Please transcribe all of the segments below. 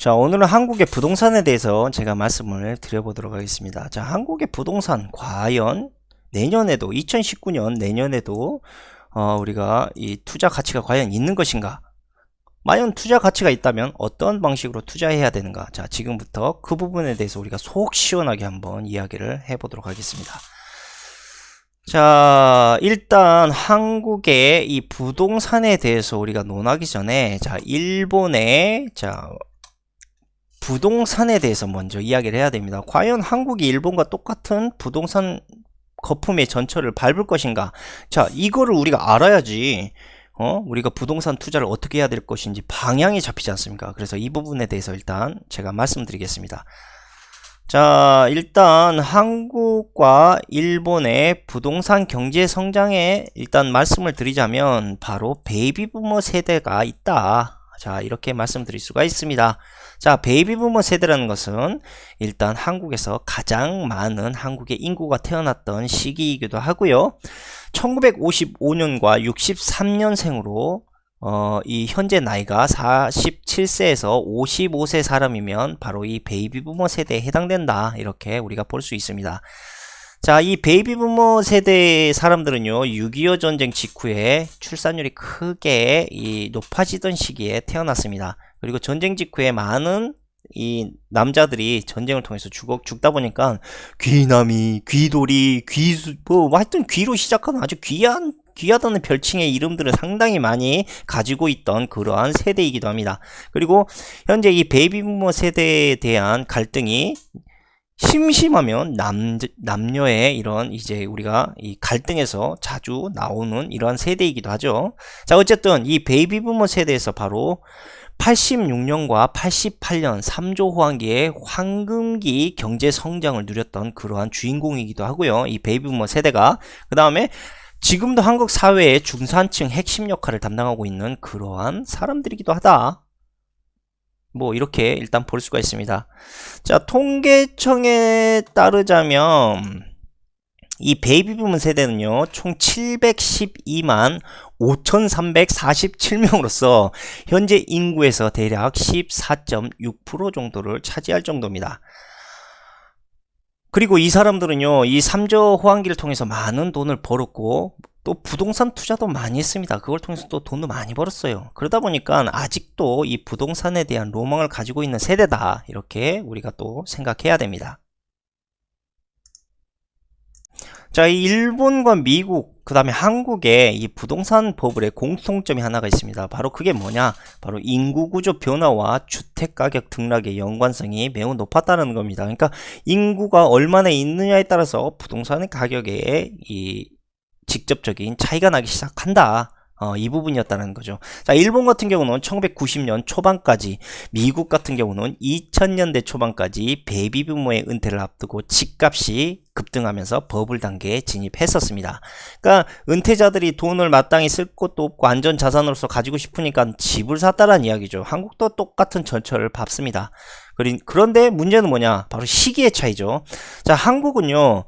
자, 오늘은 한국의 부동산에 대해서 제가 말씀을 드려보도록 하겠습니다. 자, 한국의 부동산 과연 내년에도 2019년 내년에도 우리가 이 투자 가치가 과연 있는 것인가? 과연 투자 가치가 있다면 어떤 방식으로 투자해야 되는가? 자, 지금부터 그 부분에 대해서 우리가 속 시원하게 한번 이야기를 해보도록 하겠습니다. 자, 일단 한국의 이 부동산에 대해서 우리가 논하기 전에 자, 일본의 부동산에 대해서 먼저 이야기를 해야 됩니다. 과연 한국이 일본과 똑같은 부동산 거품의 전철을 밟을 것인가? 자, 이거를 우리가 알아야지 우리가 부동산 투자를 어떻게 해야 될 것인지 방향이 잡히지 않습니까? 그래서 이 부분에 대해서 일단 제가 말씀드리겠습니다. 자, 일단 한국과 일본의 부동산 경제 성장에 일단 말씀을 드리자면 바로 베이비부머 세대가 있다. 자, 이렇게 말씀드릴 수가 있습니다. 자, 베이비부머 세대라는 것은 일단 한국에서 가장 많은 한국의 인구가 태어났던 시기이기도 하고요. 1955년과 63년생으로 이 현재 나이가 47세에서 55세 사람이면 바로 이 베이비부머 세대에 해당된다. 이렇게 우리가 볼 수 있습니다. 자, 이 베이비부머 세대 사람들은요, 6.25 전쟁 직후에 출산율이 크게 높아지던 시기에 태어났습니다. 그리고 전쟁 직후에 많은 이 남자들이 전쟁을 통해서 죽다 보니까 귀남이, 귀돌이, 하여튼 귀로 시작하는 아주 귀하다는 별칭의 이름들을 상당히 많이 가지고 있던 그러한 세대이기도 합니다. 그리고 현재 이 베이비부머 세대에 대한 갈등이 심심하면 남녀의 이런 이제 우리가 이 갈등에서 자주 나오는 이러한 세대이기도 하죠. 자, 어쨌든 이 베이비부머 세대에서 바로 86년과 88년 3조 호황기의 황금기 경제 성장을 누렸던 그러한 주인공이기도 하고요. 이 베이비부머 세대가 그 다음에 지금도 한국 사회의 중산층 핵심 역할을 담당하고 있는 그러한 사람들이기도 하다. 뭐 이렇게 일단 볼 수가 있습니다. 자, 통계청에 따르자면 이 베이비부머 세대는요, 총 712만 5,347명으로서 현재 인구에서 대략 14.6% 정도를 차지할 정도입니다. 그리고 이 사람들은요, 이 3조 호황기를 통해서 많은 돈을 벌었고 또 부동산 투자도 많이 했습니다. 그걸 통해서 또 돈도 많이 벌었어요. 그러다 보니까 아직도 이 부동산에 대한 로망을 가지고 있는 세대다. 이렇게 우리가 또 생각해야 됩니다. 자, 이 일본과 미국, 그 다음에 한국의 이 부동산 버블의 공통점이 하나가 있습니다. 바로 그게 뭐냐? 바로 인구구조 변화와 주택가격 등락의 연관성이 매우 높았다는 겁니다. 그러니까 인구가 얼마나 있느냐에 따라서 부동산 가격에 이 직접적인 차이가 나기 시작한다. 이 부분이었다는 거죠. 자, 일본 같은 경우는 1990년 초반까지, 미국 같은 경우는 2000년대 초반까지 베이비부머의 은퇴를 앞두고 집값이 급등하면서 버블 단계에 진입했었습니다. 그러니까 은퇴자들이 돈을 마땅히 쓸 곳도 없고 안전자산으로서 가지고 싶으니까 집을 샀다라는 이야기죠. 한국도 똑같은 전철을 밟습니다. 그런데 문제는 뭐냐? 바로 시기의 차이죠. 자, 한국은요,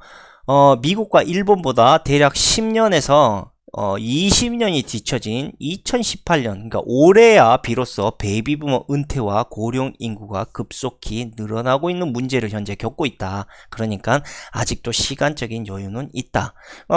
미국과 일본보다 대략 10년에서 20년이 뒤처진 2018년, 그러니까 올해야 비로소 베이비부머 은퇴와 고령 인구가 급속히 늘어나고 있는 문제를 현재 겪고 있다. 그러니까 아직도 시간적인 여유는 있다.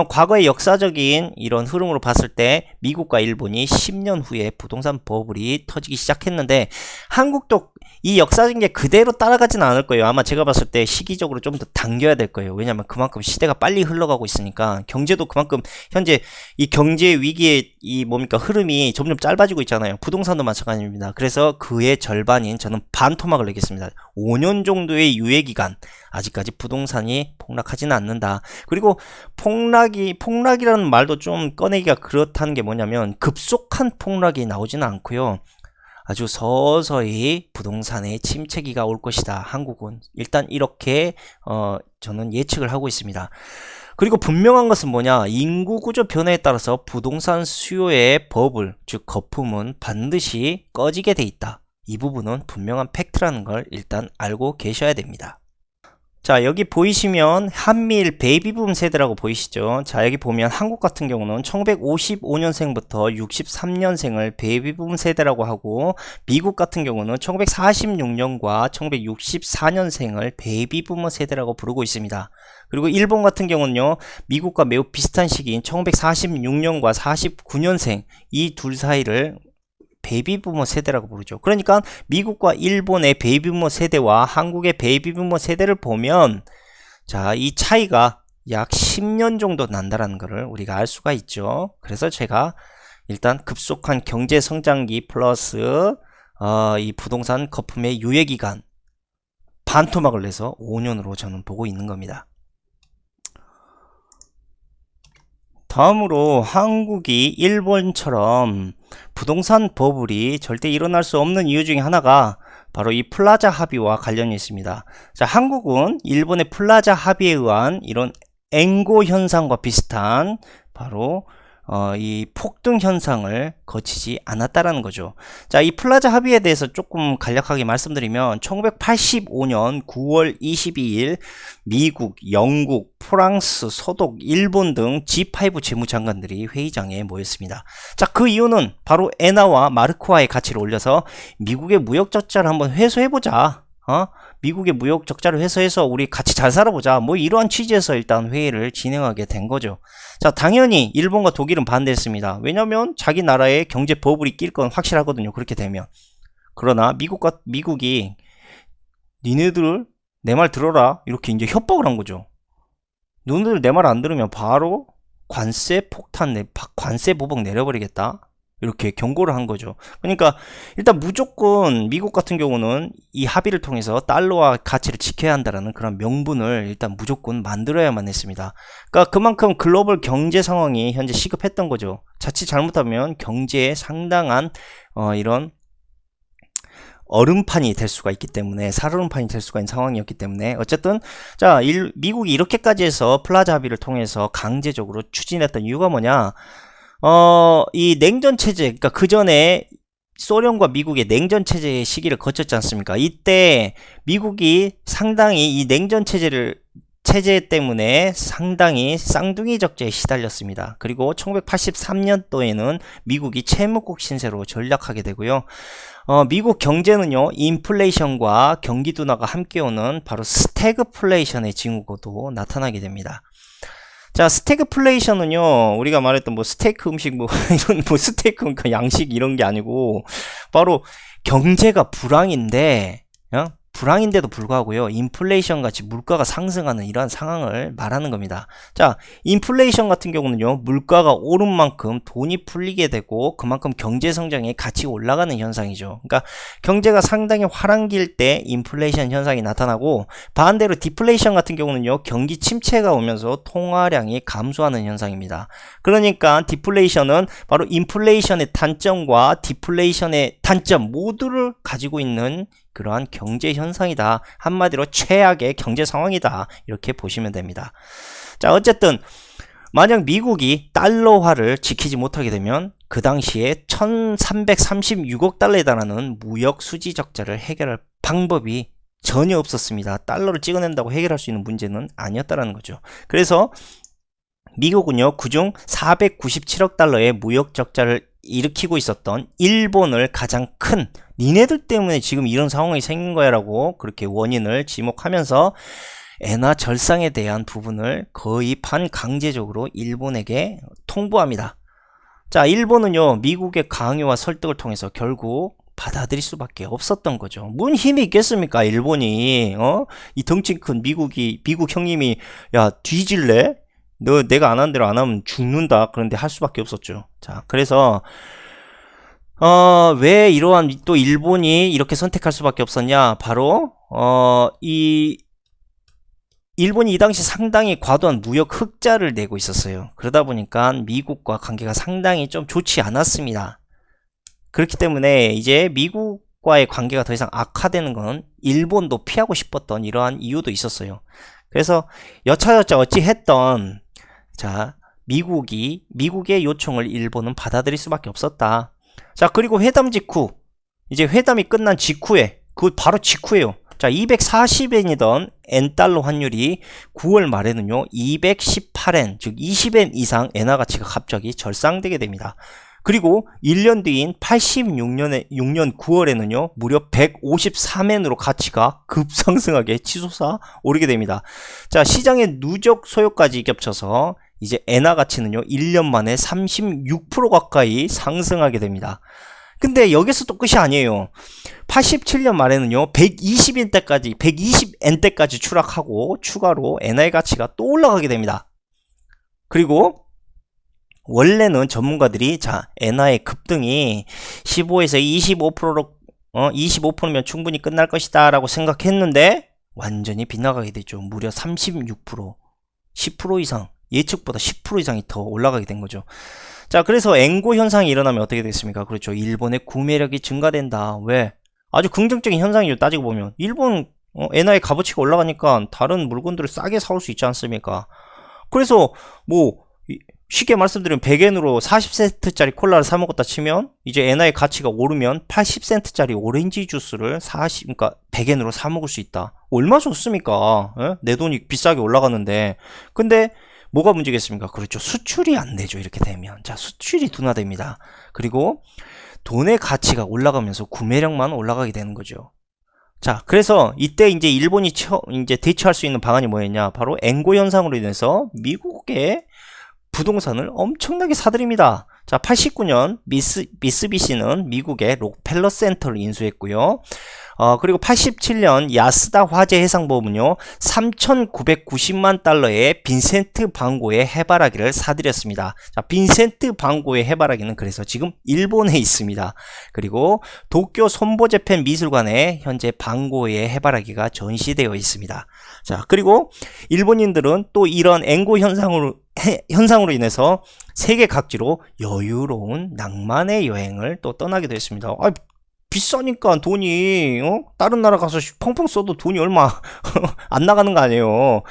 과거의 역사적인 이런 흐름으로 봤을 때 미국과 일본이 10년 후에 부동산 버블이 터지기 시작했는데 한국도 이 역사적인 게 그대로 따라가지는 않을 거예요. 아마 제가 봤을 때 시기적으로 좀 더 당겨야 될 거예요. 왜냐하면 그만큼 시대가 빨리 흘러가고 있으니까 경제도 그만큼 현재 이 경제 위기의 이 흐름이 점점 짧아지고 있잖아요. 부동산도 마찬가지입니다. 그래서 그의 절반인 저는 반토막을 내겠습니다. 5년 정도의 유예기간, 아직까지 부동산이 폭락하지는 않는다. 그리고 폭락이라는 말도 좀 꺼내기가 그렇다는 게 뭐냐면 급속한 폭락이 나오지는 않고요. 아주 서서히 부동산의 침체기가 올 것이다. 한국은 일단 이렇게 저는 예측을 하고 있습니다. 그리고 분명한 것은 뭐냐? 인구구조 변화에 따라서 부동산 수요의 버블, 즉 거품은 반드시 꺼지게 돼 있다. 이 부분은 분명한 팩트라는 걸 일단 알고 계셔야 됩니다. 자, 여기 보이시면 한미일 베이비붐 세대라고 보이시죠? 자, 여기 보면 한국 같은 경우는 1955년생부터 63년생을 베이비붐 세대라고 하고, 미국 같은 경우는 1946년과 1964년생을 베이비부머 세대라고 부르고 있습니다. 그리고 일본 같은 경우는요, 미국과 매우 비슷한 시기인 1946년과 49년생 이 둘 사이를 베이비부머 세대라고 부르죠. 그러니까 미국과 일본의 베이비부머 세대와 한국의 베이비부머 세대를 보면, 자, 이 차이가 약 10년 정도 난다라는 것을 우리가 알 수가 있죠. 그래서 제가 일단 급속한 경제 성장기 플러스 이 부동산 거품의 유예기간 반토막을 내서 5년으로 저는 보고 있는 겁니다. 다음으로 한국이 일본처럼 부동산 버블이 절대 일어날 수 없는 이유 중에 하나가 바로 이 플라자 합의와 관련이 있습니다. 자, 한국은 일본의 플라자 합의에 의한 이런 엔고 현상과 비슷한 바로 이 폭등 현상을 거치지 않았다라는 거죠. 자, 이 플라자 합의에 대해서 조금 간략하게 말씀드리면 1985년 9월 22일 미국, 영국, 프랑스, 소독, 일본 등 G5 재무장관들이 회의장에 모였습니다. 자, 그 이유는 바로 엔화와 마르크화의 가치를 올려서 미국의 무역 적자를 한번 회수해보자. 미국의 무역 적자를 회수해서 우리 같이 잘 살아보자. 뭐 이러한 취지에서 일단 회의를 진행하게 된 거죠. 자, 당연히 일본과 독일은 반대했습니다. 왜냐면 자기 나라의 경제 버블이 낄 건 확실하거든요. 그렇게 되면. 그러나 미국이 니네들 내 말 들어라. 이렇게 이제 협박을 한 거죠. 너네들 내 말 안 들으면 바로 관세 폭탄, 관세 보복 내려버리겠다. 이렇게 경고를 한 거죠. 그러니까 일단 무조건 미국 같은 경우는 이 합의를 통해서 달러와 가치를 지켜야 한다는 그런 명분을 일단 무조건 만들어야만 했습니다. 그러니까 그만큼 글로벌 경제 상황이 현재 시급했던 거죠. 자칫 잘못하면 경제에 상당한 이런 얼음판이 될 수가 있기 때문에, 살얼음판이 될 수가 있는 상황이었기 때문에, 어쨌든 자, 미국이 이렇게까지 해서 플라자 합의를 통해서 강제적으로 추진했던 이유가 뭐냐, 이 냉전 체제, 그러니까 그 전에 소련과 미국의 냉전 체제의 시기를 거쳤지 않습니까? 이때 미국이 상당히 이 냉전 체제 때문에 상당히 쌍둥이 적자에 시달렸습니다. 그리고 1983년도에는 미국이 채무국 신세로 전락하게 되고요. 미국 경제는요, 인플레이션과 경기 둔화가 함께 오는 바로 스태그플레이션의 징후도 나타나게 됩니다. 자, 스태그플레이션은요, 우리가 말했던 뭐 스테이크 음식 뭐 이런 뭐 스테이크 그러니까 양식 이런 게 아니고 바로 경제가 불황인데도 불구하고요, 인플레이션 같이 물가가 상승하는 이러한 상황을 말하는 겁니다. 자, 인플레이션 같은 경우는요, 물가가 오른 만큼 돈이 풀리게 되고 그만큼 경제 성장이 같이 올라가는 현상이죠. 그러니까 경제가 상당히 화랑길 때 인플레이션 현상이 나타나고, 반대로 디플레이션 같은 경우는요, 경기 침체가 오면서 통화량이 감소하는 현상입니다. 그러니까 디플레이션은 바로 인플레이션의 단점과 디플레이션의 단점 모두를 가지고 있는 그러한 경제 현상이다. 한마디로 최악의 경제 상황이다. 이렇게 보시면 됩니다. 자, 어쨌든 만약 미국이 달러화를 지키지 못하게 되면 그 당시에 1336억 달러에 달하는 무역 수지 적자를 해결할 방법이 전혀 없었습니다. 달러를 찍어낸다고 해결할 수 있는 문제는 아니었다라는 거죠. 그래서 미국은요, 그중 497억 달러의 무역 적자를 일으키고 있었던 일본을 가장 큰, 니네들 때문에 지금 이런 상황이 생긴 거야 라고 그렇게 원인을 지목하면서 엔화 절상에 대한 부분을 거의 반강제적으로 일본에게 통보합니다. 자, 일본은요, 미국의 강요와 설득을 통해서 결국 받아들일 수밖에 없었던 거죠. 뭔 힘이 있겠습니까? 일본이 이 덩치 큰 미국 형님이 야 뒤질래? 너 내가 안 한 대로 안 하면 죽는다. 그런데 할 수밖에 없었죠. 자, 그래서 왜 이러한 또 일본이 이렇게 선택할 수밖에 없었냐? 바로 이 일본이 이 당시 상당히 과도한 무역 흑자를 내고 있었어요. 그러다 보니까 미국과 관계가 상당히 좀 좋지 않았습니다. 그렇기 때문에 이제 미국과의 관계가 더 이상 악화되는 건 일본도 피하고 싶었던 이러한 이유도 있었어요. 그래서 여차저차 어찌했던, 자, 미국의 요청을 일본은 받아들일 수밖에 없었다. 자, 그리고 회담 직후, 이제 회담이 끝난 직후에, 그 바로 직후에요. 자, 240엔이던 엔달러 환율이 9월 말에는요 218엔, 즉 20엔 이상 엔화 가치가 갑자기 절상되게 됩니다. 그리고 1년 뒤인 86년 9월에는요 무려 153엔으로 가치가 급상승하게 치솟아 오르게 됩니다. 자, 시장의 누적 소요까지 겹쳐서 이제 엔화 가치는요 1년 만에 36% 가까이 상승하게 됩니다. 근데 여기서 또 끝이 아니에요. 87년 말에는요 120엔대까지 추락하고 추가로 엔화의 가치가 또 올라가게 됩니다. 그리고 원래는 전문가들이 자, 엔화의 급등이 15에서 25%로 25%면 충분히 끝날 것이다 라고 생각했는데 완전히 빗나가게 되죠. 무려 36%, 10% 이상, 예측보다 10% 이상이 더 올라가게 된 거죠. 자, 그래서 엔고 현상이 일어나면 어떻게 됐습니까? 그렇죠. 일본의 구매력이 증가된다. 왜? 아주 긍정적인 현상이죠. 따지고 보면 일본 엔화의 값어치가 올라가니까 다른 물건들을 싸게 사올 수 있지 않습니까? 그래서 뭐 쉽게 말씀드리면 100엔으로 40센트짜리 콜라를 사 먹었다 치면 이제 엔화의 가치가 오르면 80센트짜리 오렌지 주스를 그러니까 100엔으로 사 먹을 수 있다. 얼마 좋습니까? 에? 내 돈이 비싸게 올라가는데. 근데 뭐가 문제겠습니까? 그렇죠. 수출이 안 되죠. 이렇게 되면. 자, 수출이 둔화됩니다. 그리고 돈의 가치가 올라가면서 구매력만 올라가게 되는 거죠. 자, 그래서 이때 이제 일본이 이제 대처할 수 있는 방안이 뭐였냐? 바로 엔고 현상으로 인해서 미국의 부동산을 엄청나게 사들입니다. 자, 89년 미쓰비시는 미국의 록펠러 센터를 인수했고요. 그리고 87년 야스다 화재 해상보험은요 3,990만 달러의 빈센트 방고의 해바라기를 사들였습니다. 자, 빈센트 방고의 해바라기는 그래서 지금 일본에 있습니다. 그리고 도쿄 손보제펜 미술관에 현재 방고의 해바라기가 전시되어 있습니다. 자, 그리고 일본인들은 또 이런 엔고 현상으로 인해서 세계 각지로 여유로운 낭만의 여행을 또 떠나기도 했습니다. 비싸니까 돈이 다른 나라 가서 펑펑 써도 돈이 얼마 안 나가는 거 아니에요.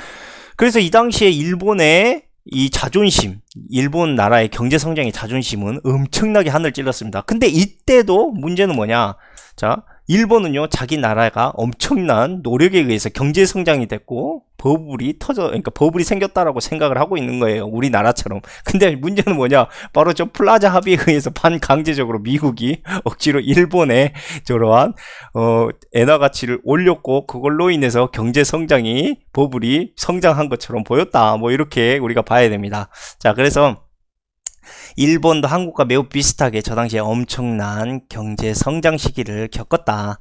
그래서 이 당시에 일본의 이 자존심, 일본 나라의 경제 성장의 자존심은 엄청나게 하늘 찔렀습니다. 근데 이때도 문제는 뭐냐? 자, 일본은요 자기 나라가 엄청난 노력에 의해서 경제 성장이 됐고 그러니까 버블이 생겼다라고 생각을 하고 있는 거예요, 우리나라처럼. 근데 문제는 뭐냐? 바로 저 플라자 합의에 의해서 반강제적으로 미국이 억지로 일본에 저러한 엔화 가치를 올렸고 그걸로 인해서 경제 성장이 버블이 성장한 것처럼 보였다, 뭐 이렇게 우리가 봐야 됩니다. 자, 그래서 일본도 한국과 매우 비슷하게 저 당시에 엄청난 경제 성장 시기를 겪었다.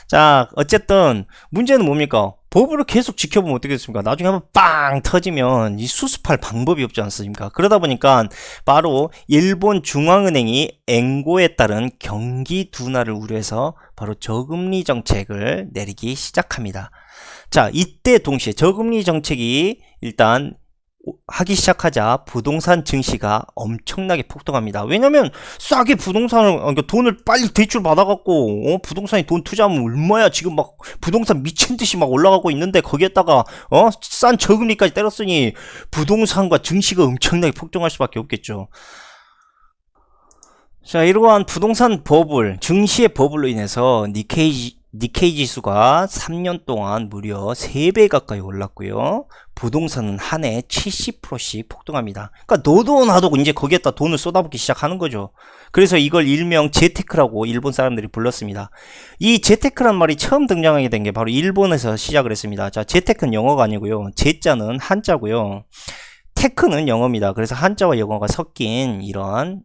자, 어쨌든 문제는 뭡니까? 버블을 계속 지켜보면 어떻게 됐습니까? 나중에 한번 빵 터지면 이 수습할 방법이 없지 않습니까? 그러다 보니까 바로 일본 중앙은행이 엔고에 따른 경기 둔화를 우려해서 바로 저금리 정책을 내리기 시작합니다. 자, 이때 동시에 저금리 정책이 일단 하기 시작하자 부동산 증시가 엄청나게 폭등합니다. 왜냐면 싸게 부동산을 그러니까 돈을 빨리 대출 받아갖고 부동산에 돈 투자하면 얼마야. 지금 막 부동산 미친듯이 막 올라가고 있는데 거기에다가 싼 저금리까지 때렸으니 부동산과 증시가 엄청나게 폭등할 수밖에 없겠죠. 자, 이러한 부동산 버블, 증시의 버블로 인해서 니케이 지수가 3년 동안 무려 3배 가까이 올랐고요. 부동산은 한 해 70%씩 폭등합니다. 그러니까 너도 나도 이제 거기에다 돈을 쏟아붓기 시작하는 거죠. 그래서 이걸 일명 재테크라고 일본 사람들이 불렀습니다. 이 재테크란 말이 처음 등장하게 된 게 바로 일본에서 시작을 했습니다. 자, 재테크는 영어가 아니고요. 재자는 한자고요. 테크는 영어입니다. 그래서 한자와 영어가 섞인 이러한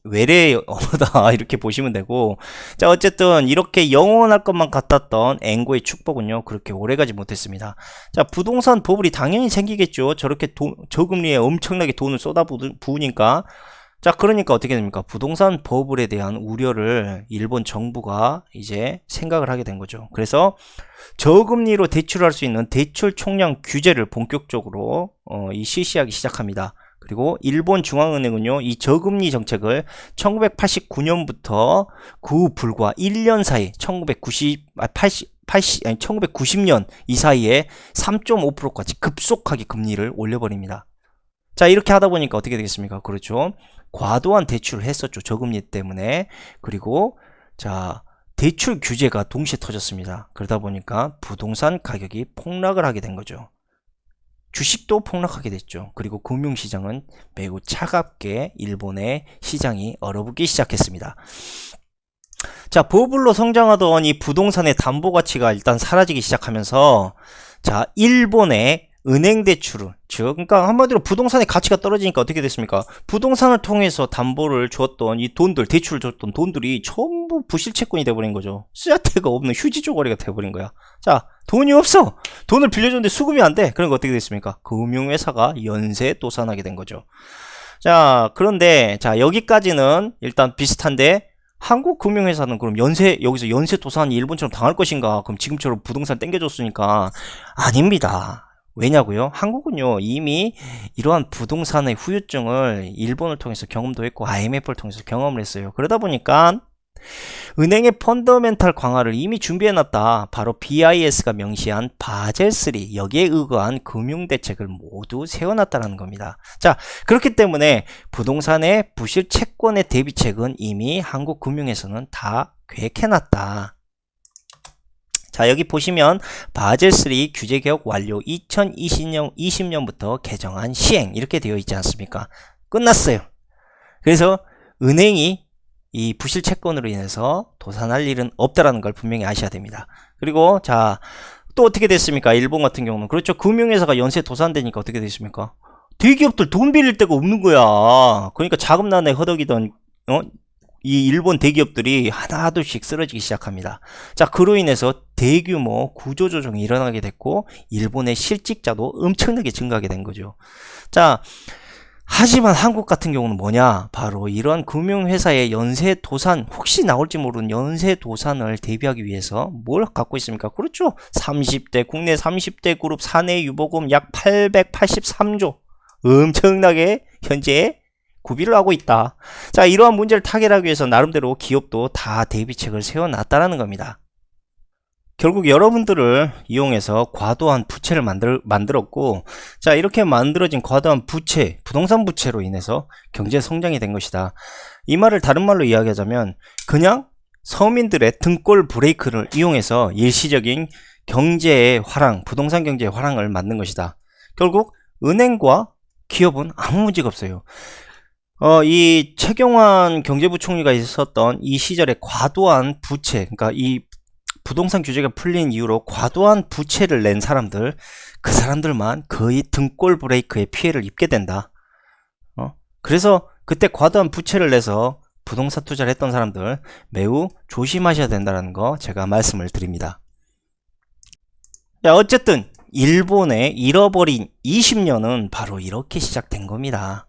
외래 언어다 이렇게 보시면 되고, 자, 어쨌든 이렇게 영원할 것만 같았던 엔고의 축복은요 그렇게 오래가지 못했습니다. 자, 부동산 버블이 당연히 생기겠죠. 저렇게 저금리에 엄청나게 돈을 쏟아부으니까. 자, 그러니까 어떻게 됩니까? 부동산 버블에 대한 우려를 일본 정부가 이제 생각을 하게 된 거죠. 그래서 저금리로 대출할 수 있는 대출 총량 규제를 본격적으로 실시하기 시작합니다. 그리고 일본 중앙은행은요 이 저금리 정책을 1989년부터 그 불과 1년 사이 1990년 이 사이에 3.5%까지 급속하게 금리를 올려버립니다. 자, 이렇게 하다 보니까 어떻게 되겠습니까? 그렇죠, 과도한 대출을 했었죠, 저금리 때문에. 그리고 자, 대출 규제가 동시에 터졌습니다. 그러다 보니까 부동산 가격이 폭락을 하게 된 거죠. 주식도 폭락하게 됐죠. 그리고 금융시장은 매우 차갑게 일본의 시장이 얼어붙기 시작했습니다. 자, 버블로 성장하던 이 부동산의 담보 가치가 일단 사라지기 시작하면서, 자, 일본의 은행 대출을, 그러니까 한마디로 부동산의 가치가 떨어지니까 어떻게 됐습니까? 부동산을 통해서 담보를 줬던 이 돈들, 대출을 줬던 돈들이 전부 부실채권이 돼버린 거죠. 쓰잘데가 없는 휴지 쪼가리가 돼버린 거야. 자, 돈이 없어. 돈을 빌려줬는데 수급이 안 돼. 그러니까 어떻게 됐습니까? 금융회사가 연쇄도산하게 된 거죠. 자, 그런데 자, 여기까지는 일단 비슷한데, 한국 금융회사는 그럼 여기서 연쇄도산이 일본처럼 당할 것인가? 그럼 지금처럼 부동산 땡겨줬으니까 아닙니다. 왜냐고요? 한국은요, 이미 이러한 부동산의 후유증을 일본을 통해서 경험도 했고 IMF를 통해서 경험을 했어요. 그러다 보니까 은행의 펀더멘탈 강화를 이미 준비해놨다. 바로 BIS가 명시한 바젤3, 여기에 의거한 금융대책을 모두 세워놨다는 겁니다. 자, 그렇기 때문에 부동산의 부실 채권의 대비책은 이미 한국 금융에서는 다 계획해놨다. 자, 여기 보시면 바젤3 규제개혁 완료 2020년부터 개정안 시행 이렇게 되어 있지 않습니까? 끝났어요. 그래서 은행이 이 부실 채권으로 인해서 도산할 일은 없다라는 걸 분명히 아셔야 됩니다. 그리고 자, 또 어떻게 됐습니까? 일본 같은 경우는 그렇죠. 금융회사가 연쇄 도산되니까 어떻게 됐습니까? 대기업들 돈 빌릴 데가 없는 거야. 그러니까 자금난에 허덕이던 이 일본 대기업들이 하나둘씩 쓰러지기 시작합니다. 자, 그로 인해서 대규모 구조조정이 일어나게 됐고 일본의 실직자도 엄청나게 증가하게 된 거죠. 자, 하지만 한국 같은 경우는 뭐냐? 바로 이런 금융회사의 연쇄도산, 혹시 나올지 모르는 연쇄도산을 대비하기 위해서 뭘 갖고 있습니까? 그렇죠. 30대, 국내 30대 그룹 사내 유보금 약 883조. 엄청나게 현재 구비를 하고 있다. 자, 이러한 문제를 타결하기 위해서 나름대로 기업도 다 대비책을 세워놨다는 겁니다. 결국 여러분들을 이용해서 과도한 부채를 만들었고, 자, 이렇게 만들어진 과도한 부채, 부동산 부채로 인해서 경제 성장이 된 것이다. 이 말을 다른 말로 이야기하자면 그냥 서민들의 등골 브레이크를 이용해서 일시적인 경제의 화랑, 부동산 경제의 화랑을 만든 것이다. 결국 은행과 기업은 아무 문제가 없어요. 이 최경환 경제부총리가 있었던 이 시절에 과도한 부채, 그러니까 이 부동산 규제가 풀린 이후로 과도한 부채를 낸 사람들, 그 사람들만 거의 등골 브레이크의 피해를 입게 된다. 그래서 그때 과도한 부채를 내서 부동산 투자를 했던 사람들 매우 조심하셔야 된다는 거 제가 말씀을 드립니다. 자, 어쨌든 일본의 잃어버린 20년은 바로 이렇게 시작된 겁니다.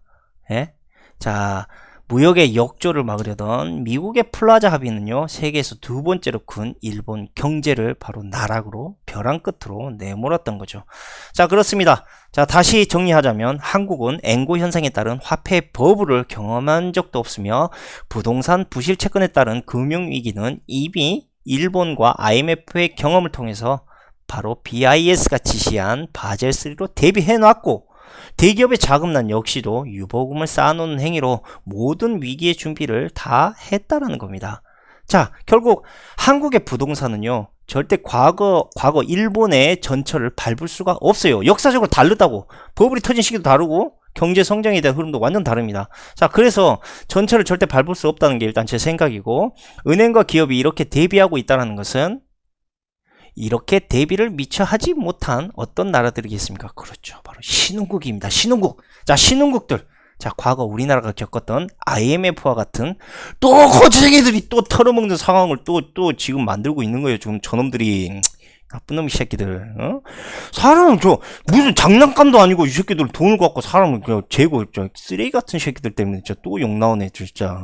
예? 자, 무역의 역조를 막으려던 미국의 플라자 합의는요, 세계에서 두 번째로 큰 일본 경제를 바로 나락으로 벼랑 끝으로 내몰았던 거죠. 자, 그렇습니다. 자, 다시 정리하자면 한국은 엔고 현상에 따른 화폐 버블을 경험한 적도 없으며 부동산 부실 채권에 따른 금융위기는 이미 일본과 IMF의 경험을 통해서 바로 BIS가 지시한 바젤3로 대비해놨고, 대기업의 자금난 역시도 유보금을 쌓아놓는 행위로 모든 위기의 준비를 다 했다라는 겁니다. 자, 결국 한국의 부동산은요, 절대 과거 일본의 전철을 밟을 수가 없어요. 역사적으로 다르다고. 버블이 터진 시기도 다르고 경제 성장에 대한 흐름도 완전 다릅니다. 자, 그래서 전철을 절대 밟을 수 없다는 게 일단 제 생각이고, 은행과 기업이 이렇게 대비하고 있다는 것은 이렇게 대비를 미처 하지 못한 어떤 나라들이겠습니까? 그렇죠. 바로 신흥국입니다. 신흥국. 자, 신흥국들. 자, 과거 우리나라가 겪었던 IMF와 같은 또 거지쟁이들이 또 털어먹는 상황을 또 지금 만들고 있는 거예요. 지금 저놈들이. 나쁜 놈이 새끼들. 사람은 무슨 장난감도 아니고 이 새끼들 돈을 갖고 사람을 그냥 재고, 쓰레기 같은 새끼들 때문에 진짜 또 욕 나오네, 진짜.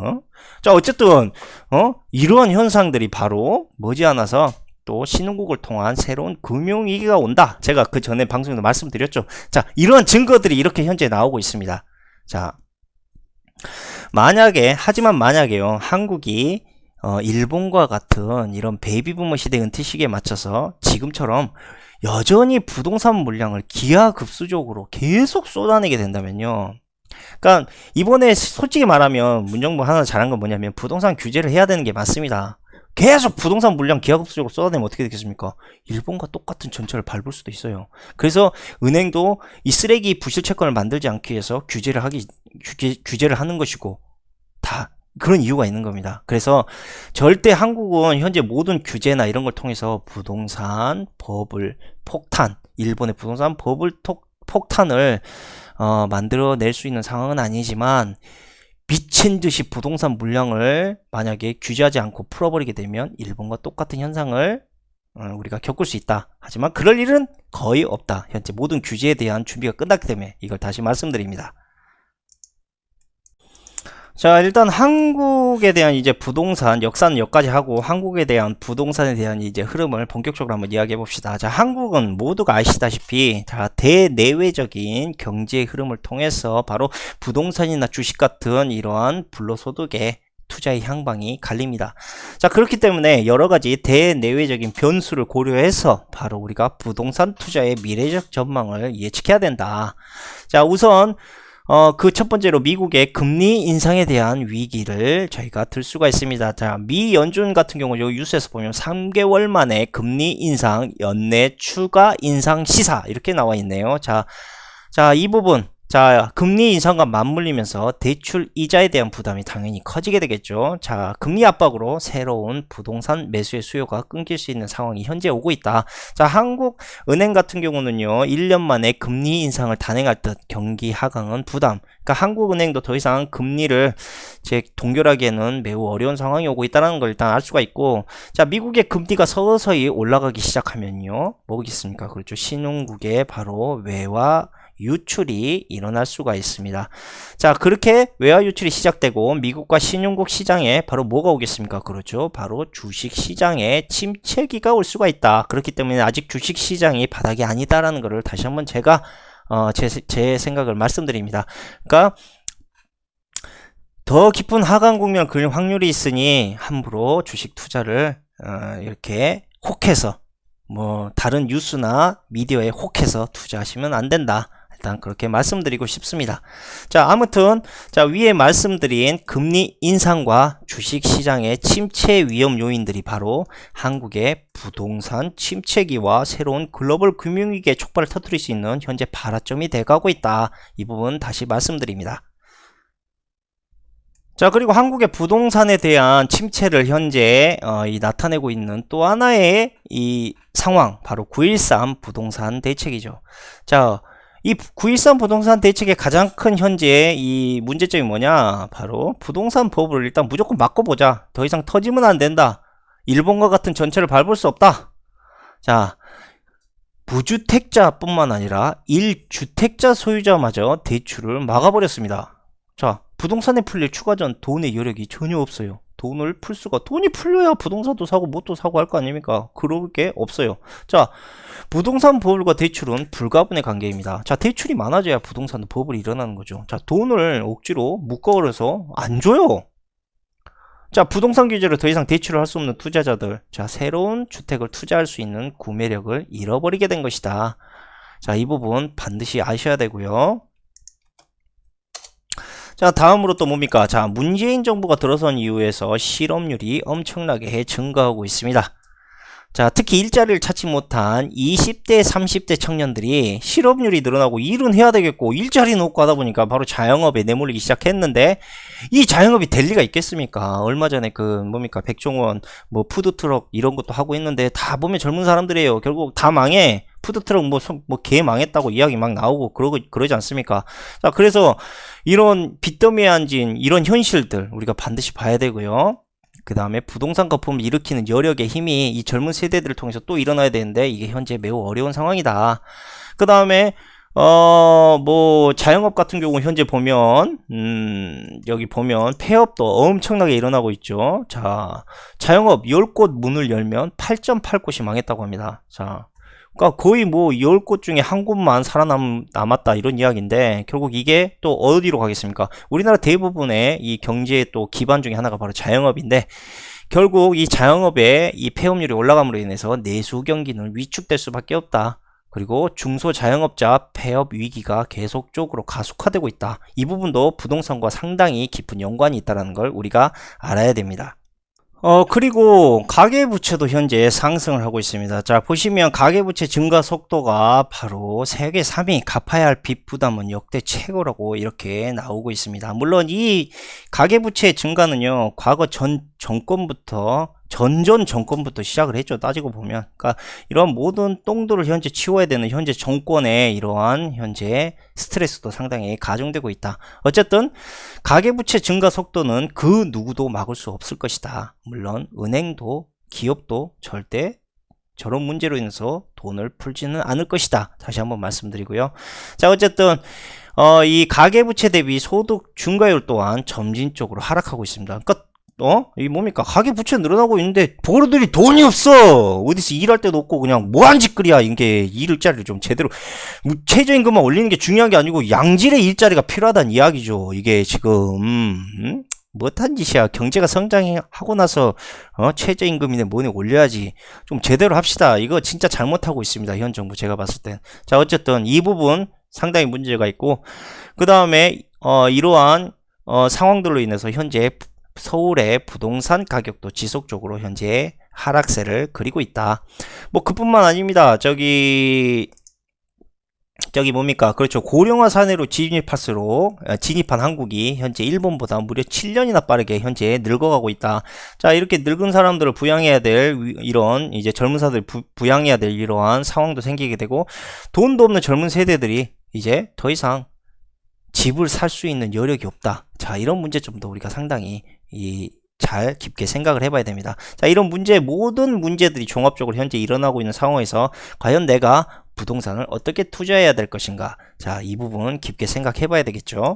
자, 어쨌든, 이러한 현상들이 바로 머지않아서 또 신흥국을 통한 새로운 금융위기가 온다. 제가 그 전에 방송에서 말씀드렸죠. 자, 이러한 증거들이 이렇게 현재 나오고 있습니다. 자, 하지만 만약에요, 한국이 일본과 같은 이런 베이비부머 시대 은퇴 시기에 맞춰서 지금처럼 여전히 부동산 물량을 기하급수적으로 계속 쏟아내게 된다면요, 그러니까 이번에 솔직히 말하면 문정부 하나 잘한 건 뭐냐면 부동산 규제를 해야 되는 게 맞습니다. 계속 부동산 물량 기하급수적으로 쏟아내면 어떻게 되겠습니까? 일본과 똑같은 전철을 밟을 수도 있어요. 그래서 은행도 이 쓰레기 부실 채권을 만들지 않기 위해서 규제를 하는 것이고, 다 그런 이유가 있는 겁니다. 그래서 절대 한국은 현재 모든 규제나 이런 걸 통해서 부동산 버블 폭탄, 일본의 부동산 버블 폭탄을 만들어낼 수 있는 상황은 아니지만, 미친 듯이 부동산 물량을 만약에 규제하지 않고 풀어버리게 되면 일본과 똑같은 현상을 우리가 겪을 수 있다. 하지만 그럴 일은 거의 없다. 현재 모든 규제에 대한 준비가 끝났기 때문에 이걸 다시 말씀드립니다. 자, 일단 한국에 대한 이제 부동산 역사는 여기까지 하고, 한국에 대한 부동산에 대한 이제 흐름을 본격적으로 한번 이야기해 봅시다. 자, 한국은 모두가 아시다시피 자, 대내외적인 경제의 흐름을 통해서 바로 부동산이나 주식 같은 이러한 불로소득의 투자의 향방이 갈립니다. 자, 그렇기 때문에 여러 가지 대내외적인 변수를 고려해서 바로 우리가 부동산 투자의 미래적 전망을 예측해야 된다. 자, 우선 그 첫 번째로 미국의 금리 인상에 대한 위기를 저희가 들 수가 있습니다. 자, 미 연준 같은 경우 요 뉴스에서 보면 3개월 만에 금리 인상 연내 추가 인상 시사 이렇게 나와 있네요. 자, 이 부분, 자, 금리 인상과 맞물리면서 대출 이자에 대한 부담이 당연히 커지게 되겠죠. 자, 금리 압박으로 새로운 부동산 매수의 수요가 끊길 수 있는 상황이 현재 오고 있다. 자, 한국은행 같은 경우는요, 1년 만에 금리 인상을 단행할 듯 경기 하강은 부담. 그러니까 한국은행도 더 이상 금리를 동결하기에는 매우 어려운 상황이 오고 있다는 걸 일단 알 수가 있고, 자, 미국의 금리가 서서히 올라가기 시작하면요, 뭐겠습니까? 그렇죠. 신흥국의 바로 외화 유출이 일어날 수가 있습니다. 자, 그렇게 외화 유출이 시작되고 미국과 신흥국 시장에 바로 뭐가 오겠습니까? 그렇죠. 바로 주식 시장에 침체기가 올 수가 있다. 그렇기 때문에 아직 주식 시장이 바닥이 아니다라는 것을 다시 한번 제가 제 생각을 말씀드립니다. 그러니까 더 깊은 하강 국면을 그릴 확률이 있으니 함부로 주식 투자를 이렇게 혹해서 뭐 다른 뉴스나 미디어에 혹해서 투자하시면 안 된다. 일단 그렇게 말씀드리고 싶습니다. 자, 아무튼 자, 위에 말씀드린 금리 인상과 주식 시장의 침체 위험 요인들이 바로 한국의 부동산 침체기와 새로운 글로벌 금융위기의 촉발을 터뜨릴 수 있는 현재 발화점이 돼가고 있다. 이 부분 다시 말씀드립니다. 자, 그리고 한국의 부동산에 대한 침체를 현재 나타내고 있는 또 하나의 이 상황, 바로 9.13 부동산 대책이죠. 자, 이 9.13 부동산 대책의 가장 큰 현재 이 문제점이 뭐냐? 바로 부동산 법을 일단 무조건 바꿔보자. 더 이상 터지면 안 된다. 일본과 같은 전체를 밟을 수 없다. 자, 무주택자뿐만 아니라 1주택자 소유자마저 대출을 막아버렸습니다. 자, 부동산에 풀릴 추가전 돈의 여력이 전혀 없어요. 돈이 풀려야 부동산도 사고 뭣도 사고 할 거 아닙니까? 그럴 게 없어요. 자, 부동산 버블과 대출은 불가분의 관계입니다. 자, 대출이 많아져야 부동산 버블이 일어나는 거죠. 자, 돈을 억지로 묶어버려서 안 줘요. 자, 부동산 규제로 더 이상 대출을 할 수 없는 투자자들, 자, 새로운 주택을 투자할 수 있는 구매력을 잃어버리게 된 것이다. 자, 이 부분 반드시 아셔야 되고요. 자, 다음으로 또 뭡니까? 자, 문재인 정부가 들어선 이후에서 실업률이 엄청나게 증가하고 있습니다. 자, 특히 일자리를 찾지 못한 20대, 30대 청년들이 실업률이 늘어나고 일은 해야 되겠고 일자리는 없고 하다 보니까 바로 자영업에 내몰리기 시작했는데, 이 자영업이 될 리가 있겠습니까? 얼마 전에 백종원 뭐 푸드트럭 이런 것도 하고 있는데 다 보면 젊은 사람들이에요. 결국 다 망해. 푸드트럭 개 망했다고 이야기 막 나오고 그러지 않습니까? 자, 그래서 이런 빚더미에 앉은 이런 현실들 우리가 반드시 봐야 되고요. 그 다음에 부동산 거품을 일으키는 여력의 힘이 이 젊은 세대들을 통해서 또 일어나야 되는데 이게 현재 매우 어려운 상황이다. 그 다음에 뭐 자영업 같은 경우 현재 보면 여기 보면 폐업도 엄청나게 일어나고 있죠. 자, 자영업 10곳 문을 열면 8.8곳이 망했다고 합니다. 자, 그러니까 거의 뭐 10곳 중에 한 곳만 살아남았다 이런 이야기인데, 결국 이게 또 어디로 가겠습니까? 우리나라 대부분의 이 경제의 또 기반 중에 하나가 바로 자영업인데, 결국 이 자영업의 이 폐업률이 올라감으로 인해서 내수 경기는 위축될 수밖에 없다. 그리고 중소자영업자 폐업 위기가 계속적으로 가속화되고 있다. 이 부분도 부동산과 상당히 깊은 연관이 있다는 걸 우리가 알아야 됩니다. 그리고 가계부채도 현재 상승을 하고 있습니다. 자, 보시면 가계부채 증가 속도가 바로 세계 3위, 갚아야 할 빚 부담은 역대 최고라고 이렇게 나오고 있습니다. 물론 이 가계부채 증가는요, 과거 전전 정권부터 시작을 했죠. 따지고 보면. 그러니까 이러한 모든 똥들을 현재 치워야 되는 현재 정권의 이러한 현재 스트레스도 상당히 가중되고 있다. 어쨌든 가계부채 증가 속도는 그 누구도 막을 수 없을 것이다. 물론 은행도 기업도 절대 저런 문제로 인해서 돈을 풀지는 않을 것이다. 다시 한번 말씀드리고요. 자, 어쨌든 이 가계부채 대비 소득 증가율 또한 점진적으로 하락하고 있습니다. 그러니까 이 뭡니까? 가계부채 늘어나고 있는데 버르들이 돈이 없어. 어디서 일할 데도 없고 그냥 뭐한 짓거리야. 이게 일자리를 좀 제대로 최저임금만 올리는 게 중요한 게 아니고 양질의 일자리가 필요하다는 이야기죠. 이게 지금 못한 짓이야. 경제가 성장하고 나서 최저임금이네 뭐네 올려야지. 좀 제대로 합시다. 이거 진짜 잘못하고 있습니다. 현 정부 제가 봤을 땐. 자, 어쨌든 이 부분 상당히 문제가 있고, 그 다음에 이러한 상황들로 인해서 현재 서울의 부동산 가격도 지속적으로 현재 하락세를 그리고 있다. 뭐 그뿐만 아닙니다. 저기 뭡니까? 그렇죠. 고령화 사내로 진입한 한국이 현재 일본보다 무려 7년이나 빠르게 현재 늙어가고 있다. 자, 이렇게 늙은 사람들을 부양해야 될 이런 이제 젊은 사람들 부양해야 될 이러한 상황도 생기게 되고, 돈도 없는 젊은 세대들이 이제 더 이상 집을 살 수 있는 여력이 없다. 자, 이런 문제점도 우리가 상당히 잘 깊게 생각을 해봐야 됩니다. 자, 이런 모든 문제들이 종합적으로 현재 일어나고 있는 상황에서 과연 내가 부동산을 어떻게 투자해야 될 것인가? 자, 이 부분 깊게 생각해 봐야 되겠죠.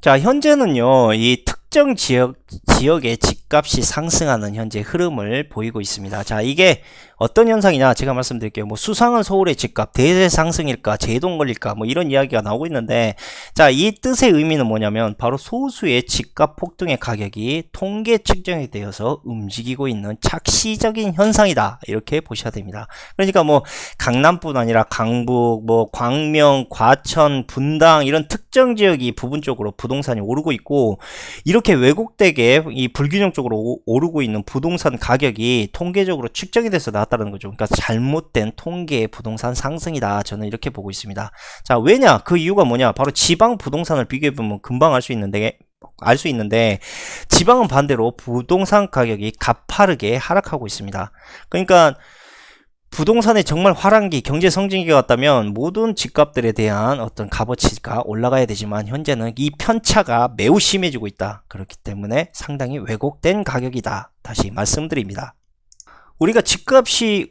자, 현재는요, 이 특정 지역의 집값이 상승하는 현재 흐름을 보이고 있습니다. 자, 이게 어떤 현상이냐? 제가 말씀드릴게요. 뭐 수상한 서울의 집값 대세 상승일까, 제동 걸릴까, 뭐 이런 이야기가 나오고 있는데, 자, 이 뜻의 의미는 뭐냐면 바로 소수의 집값 폭등의 가격이 통계 측정에 되어서 움직이고 있는 착시적인 현상이다. 이렇게 보셔야 됩니다. 그러니까 뭐 강남뿐 아니라 강북, 뭐 광명, 과천, 분당 이런 특정 지역이 부분적으로 부동산이 오르고 있고, 이렇게 왜곡되게 이 불균형적으로 오르고 있는 부동산 가격이 통계적으로 측정이 돼서 나왔다는 거죠. 그러니까 잘못된 통계의 부동산 상승이다. 저는 이렇게 보고 있습니다. 자, 왜냐? 그 이유가 뭐냐? 바로 지방 부동산을 비교해보면 금방 알 수 있는데 지방은 반대로 부동산 가격이 가파르게 하락하고 있습니다. 그러니까 부동산의 정말 화랑기, 경제 성장기가 왔다면 모든 집값들에 대한 어떤 값어치가 올라가야 되지만 현재는 이 편차가 매우 심해지고 있다. 그렇기 때문에 상당히 왜곡된 가격이다. 다시 말씀드립니다. 우리가 집값이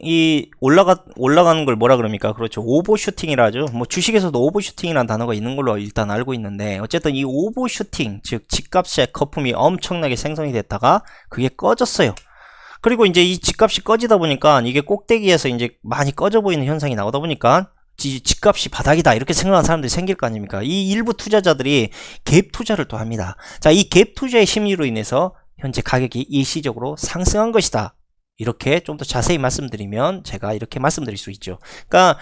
올라가는 걸 뭐라 그럽니까? 그렇죠. 오버슈팅이라 하죠. 뭐 주식에서도 오버슈팅이라는 단어가 있는 걸로 일단 알고 있는데, 어쨌든 이 오버슈팅, 즉 집값의 거품이 엄청나게 생성이 됐다가 그게 꺼졌어요. 그리고 이제 이 집값이 꺼지다 보니까 이게 꼭대기에서 이제 많이 꺼져 보이는 현상이 나오다 보니까 집값이 바닥이다 이렇게 생각하는 사람들이 생길 거 아닙니까? 이 일부 투자자들이 갭 투자를 또 합니다. 자, 이 갭 투자의 심리로 인해서 현재 가격이 일시적으로 상승한 것이다. 이렇게 좀 더 자세히 말씀드리면 제가 이렇게 말씀드릴 수 있죠. 그러니까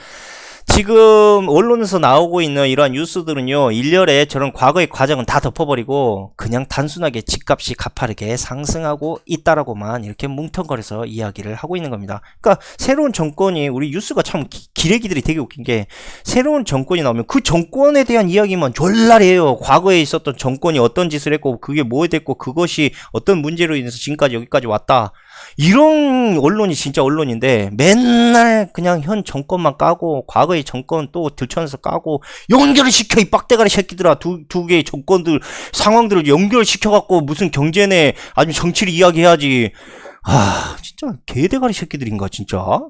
지금 언론에서 나오고 있는 이러한 뉴스들은요, 일렬에 저런 과거의 과정은 다 덮어버리고 그냥 단순하게 집값이 가파르게 상승하고 있다라고만 이렇게 뭉텅거려서 이야기를 하고 있는 겁니다. 그러니까 새로운 정권이, 우리 뉴스가 참 기레기들이 되게 웃긴 게, 새로운 정권이 나오면 그 정권에 대한 이야기만 졸라해요. 과거에 있었던 정권이 어떤 짓을 했고 그게 뭐 됐고 그것이 어떤 문제로 인해서 지금까지 여기까지 왔다. 이런 언론이 진짜 언론인데 맨날 그냥 현 정권만 까고 과거의 정권 또 들춰내서 까고 연결을 시켜. 이 빡대가리 새끼들아. 두 개의 정권들 상황들을 연결시켜 갖고 무슨 경제네 아니면 정치를 이야기해야지. 진짜 개대가리 새끼들인가 진짜.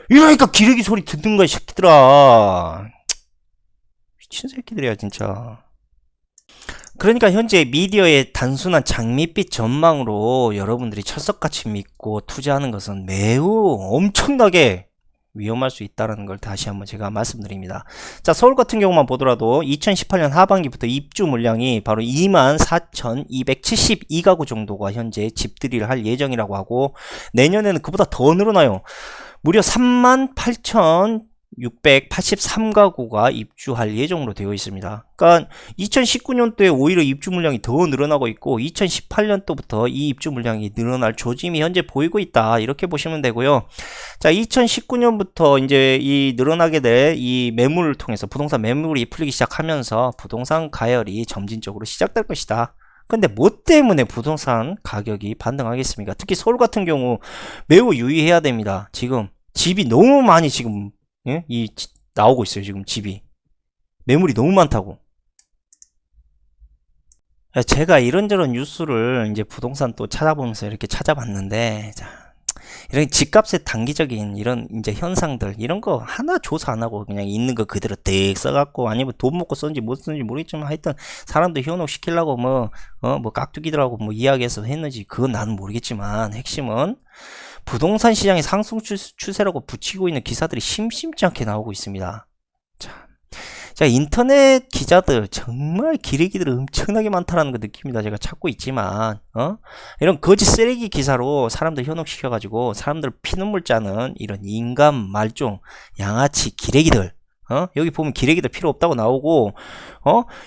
이러니까 기레기 소리 듣는 거야 새끼들아. 미친 새끼들이야 진짜. 그러니까 현재 미디어의 단순한 장밋빛 전망으로 여러분들이 철석같이 믿고 투자하는 것은 매우 엄청나게 위험할 수 있다는 걸 다시 한번 제가 말씀드립니다. 자, 서울 같은 경우만 보더라도 2018년 하반기부터 입주 물량이 바로 24,272가구 정도가 현재 집들이를 할 예정이라고 하고, 내년에는 그보다 더 늘어나요. 무려 38,000 683가구가 입주할 예정으로 되어 있습니다. 그러니까 2019년도에 오히려 입주 물량이 더 늘어나고 있고 2018년도부터 이 입주 물량이 늘어날 조짐이 현재 보이고 있다. 이렇게 보시면 되고요. 자, 2019년부터 이제 이 늘어나게 될 이 매물을 통해서 부동산 매물이 풀리기 시작하면서 부동산 가열이 점진적으로 시작될 것이다. 근데 뭐 때문에 부동산 가격이 반등하겠습니까? 특히 서울 같은 경우 매우 유의해야 됩니다. 지금 집이 너무 많이 지금 예? 나오고 있어요. 지금 집이 매물이 너무 많다고. 제가 이런저런 뉴스를 이제 부동산 또 찾아보면서 이렇게 찾아봤는데, 자, 이런 집값의 단기적인 이런 이제 현상들 이런 거 하나 조사 안 하고 그냥 있는 거 그대로 뜩 써갖고 아니면 돈 먹고 썼는지 못 썼는지 모르겠지만 하여튼 사람들 현혹시키려고 뭐 깍두기들하고 뭐 이야기해서 했는지 그건 나는 모르겠지만 핵심은 부동산 시장의 상승 추세라고 붙이고 있는 기사들이 심심치 않게 나오고 있습니다. 자, 인터넷 기자들 정말 기레기들이 엄청나게 많다라는 거 느낍니다. 제가 찾고 있지만 이런 거짓 쓰레기 기사로 사람들 현혹시켜가지고 사람들 피눈물 짜는 이런 인간 말종 양아치 기레기들 여기 보면 기레기들 필요 없다고 나오고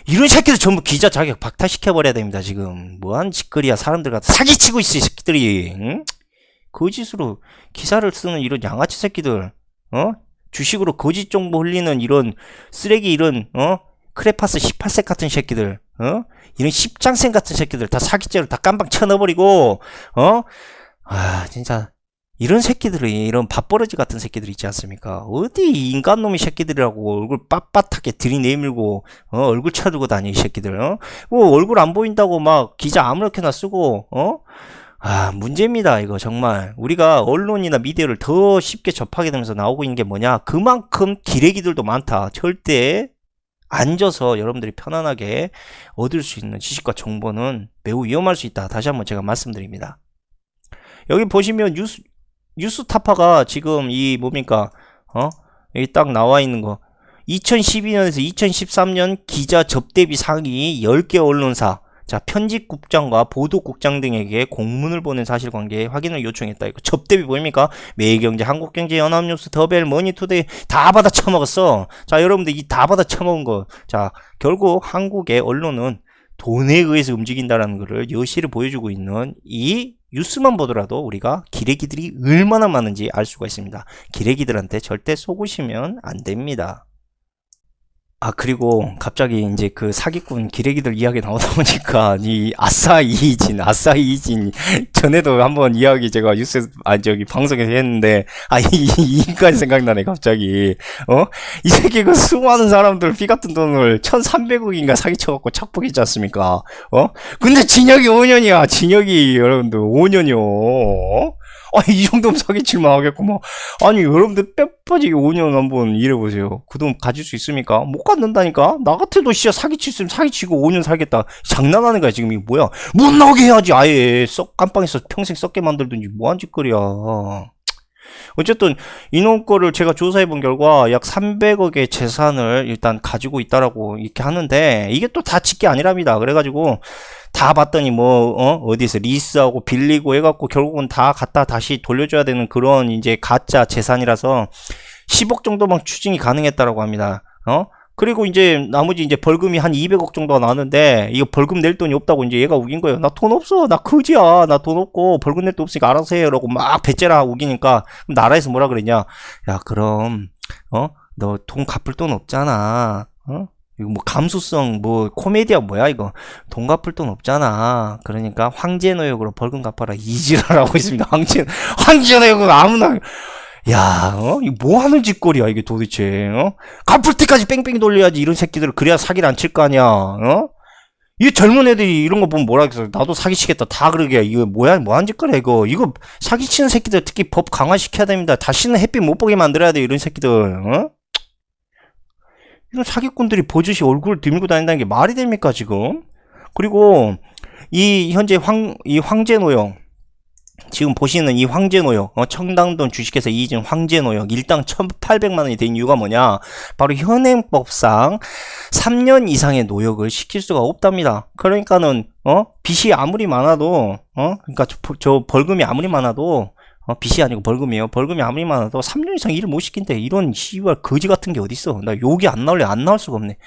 이런 새끼들 전부 기자 자격 박탈시켜버려야 됩니다. 지금 뭐하는 짓거리야. 사람들 갖다 사기치고 있어 이 새끼들이. 응? 거짓으로 기사를 쓰는 이런 양아치 새끼들 주식으로 거짓 정보 흘리는 이런 쓰레기 이런 크레파스 18색 같은 새끼들 이런 십장생 같은 새끼들 다 사기죄로 다 깜빡 쳐넣어버리고 진짜 이런 새끼들이 이런 밥버러지 같은 새끼들 있지 않습니까? 어디 인간놈의 새끼들이라고 얼굴 빳빳하게 들이내밀고 얼굴 쳐들고 다니 이 새끼들 뭐 얼굴 안 보인다고 막 기자 아무렇게나 쓰고 문제입니다. 이거 정말 우리가 언론이나 미디어를 더 쉽게 접하게 되면서 나오고 있는 게 뭐냐, 그만큼 기레기들도 많다. 절대 앉아서 여러분들이 편안하게 얻을 수 있는 지식과 정보는 매우 위험할 수 있다. 다시 한번 제가 말씀드립니다. 여기 보시면 뉴스타파가 지금 이 뭡니까 여기 딱 나와 있는 거 2012년에서 2013년 기자 접대비 상위 10개 언론사, 자, 편집국장과 보도국장 등에게 공문을 보낸 사실관계 확인을 요청했다. 이거 접대비 보입니까? 매일경제, 한국경제, 연합뉴스, 더벨, 머니투데이 다 받아 처먹었어. 자, 여러분들 이 다 받아 처먹은 거. 자, 결국 한국의 언론은 돈에 의해서 움직인다라는 것을 여실히 보여주고 있는 이 뉴스만 보더라도 우리가 기레기들이 얼마나 많은지 알 수가 있습니다. 기레기들한테 절대 속으시면 안 됩니다. 그리고 갑자기 이제 그 사기꾼 기레기들 이야기 나오다 보니까 이 아싸이진 전에도 한번 이야기 제가 뉴스 저기 방송에서 했는데 이 인간이 생각나네 갑자기. 이 새끼 그 수많은 사람들 피 같은 돈을 1300억인가 사기쳐갖고 착복했지 않습니까? 근데 징역이 5년이야. 징역이 여러분들 5년이요. 이 정도면 사기칠만 하겠구만. 아니, 여러분들 뼈 빠지게 5년 한번 일해보세요. 그 돈 가질 수 있습니까? 못 갖는다니까? 나 같아도 진짜 사기치면 사기치고 5년 살겠다. 장난하는 거야, 지금. 이게 뭐야? 못 나오게 해야지, 아예. 깜빵에서 평생 썩게 만들든지, 뭐한 짓거리야. 어쨌든, 이놈 거를 제가 조사해본 결과 약 300억의 재산을 일단 가지고 있다라고 이렇게 하는데, 이게 또 다 짓게 아니랍니다. 그래가지고, 다 봤더니 어디서 리스하고 빌리고 해갖고 결국은 다 갖다 다시 돌려줘야 되는 그런 이제 가짜 재산이라서 10억 정도만 추징이 가능했다라고 합니다. 그리고 이제 나머지 이제 벌금이 한 200억 정도가 나왔는데 이거 벌금 낼 돈이 없다고 이제 얘가 우긴 거예요. 나 돈 없어. 나 거지야. 나 돈 없고 벌금 낼 돈 없으니까 알아서 해요. 라고 막 배째라 우기니까 나라에서 뭐라 그랬냐. 야, 그럼 너 돈 갚을 돈 없잖아. 이거 뭐 감수성 뭐 코미디야 뭐야 이거. 돈 갚을 돈 없잖아. 그러니까 황제노역으로 벌금 갚아라 이지랄하고 있습니다. 황제노역은 아무나. 야, 이거 뭐 하는 짓거리야 이게 도대체. 갚을 때까지 뺑뺑이 돌려야지 이런 새끼들. 그래야 사기를 안 칠 거 아니야. 이 젊은 애들이 이런 거 보면 뭐라 그랬어. 나도 사기치겠다 다 그러게. 이거 뭐야, 뭐 하는 짓거리야 이거. 이거 사기치는 새끼들 특히 법 강화시켜야 됩니다. 다시는 햇빛 못 보게 만들어야 돼 이런 새끼들. 이런 사기꾼들이 버젓이 얼굴을 들고 다닌다는 게 말이 됩니까 지금? 그리고 이 현재 이 황제노역 지금 보시는 이 황제노역 청담동 주식회사 이진 황제노역 일당 1800만원이 된 이유가 뭐냐, 바로 현행법상 3년 이상의 노역을 시킬 수가 없답니다. 그러니까는 빚이 아무리 많아도 그러니까 저 벌금이 아무리 많아도 빚이 아니고 벌금이에요. 벌금이 아무리 많아도 3년 이상 일을 못 시킨대. 이런 씨발 거지 같은 게 어딨어. 나 욕이 안 나올래 안 나올 수가 없네.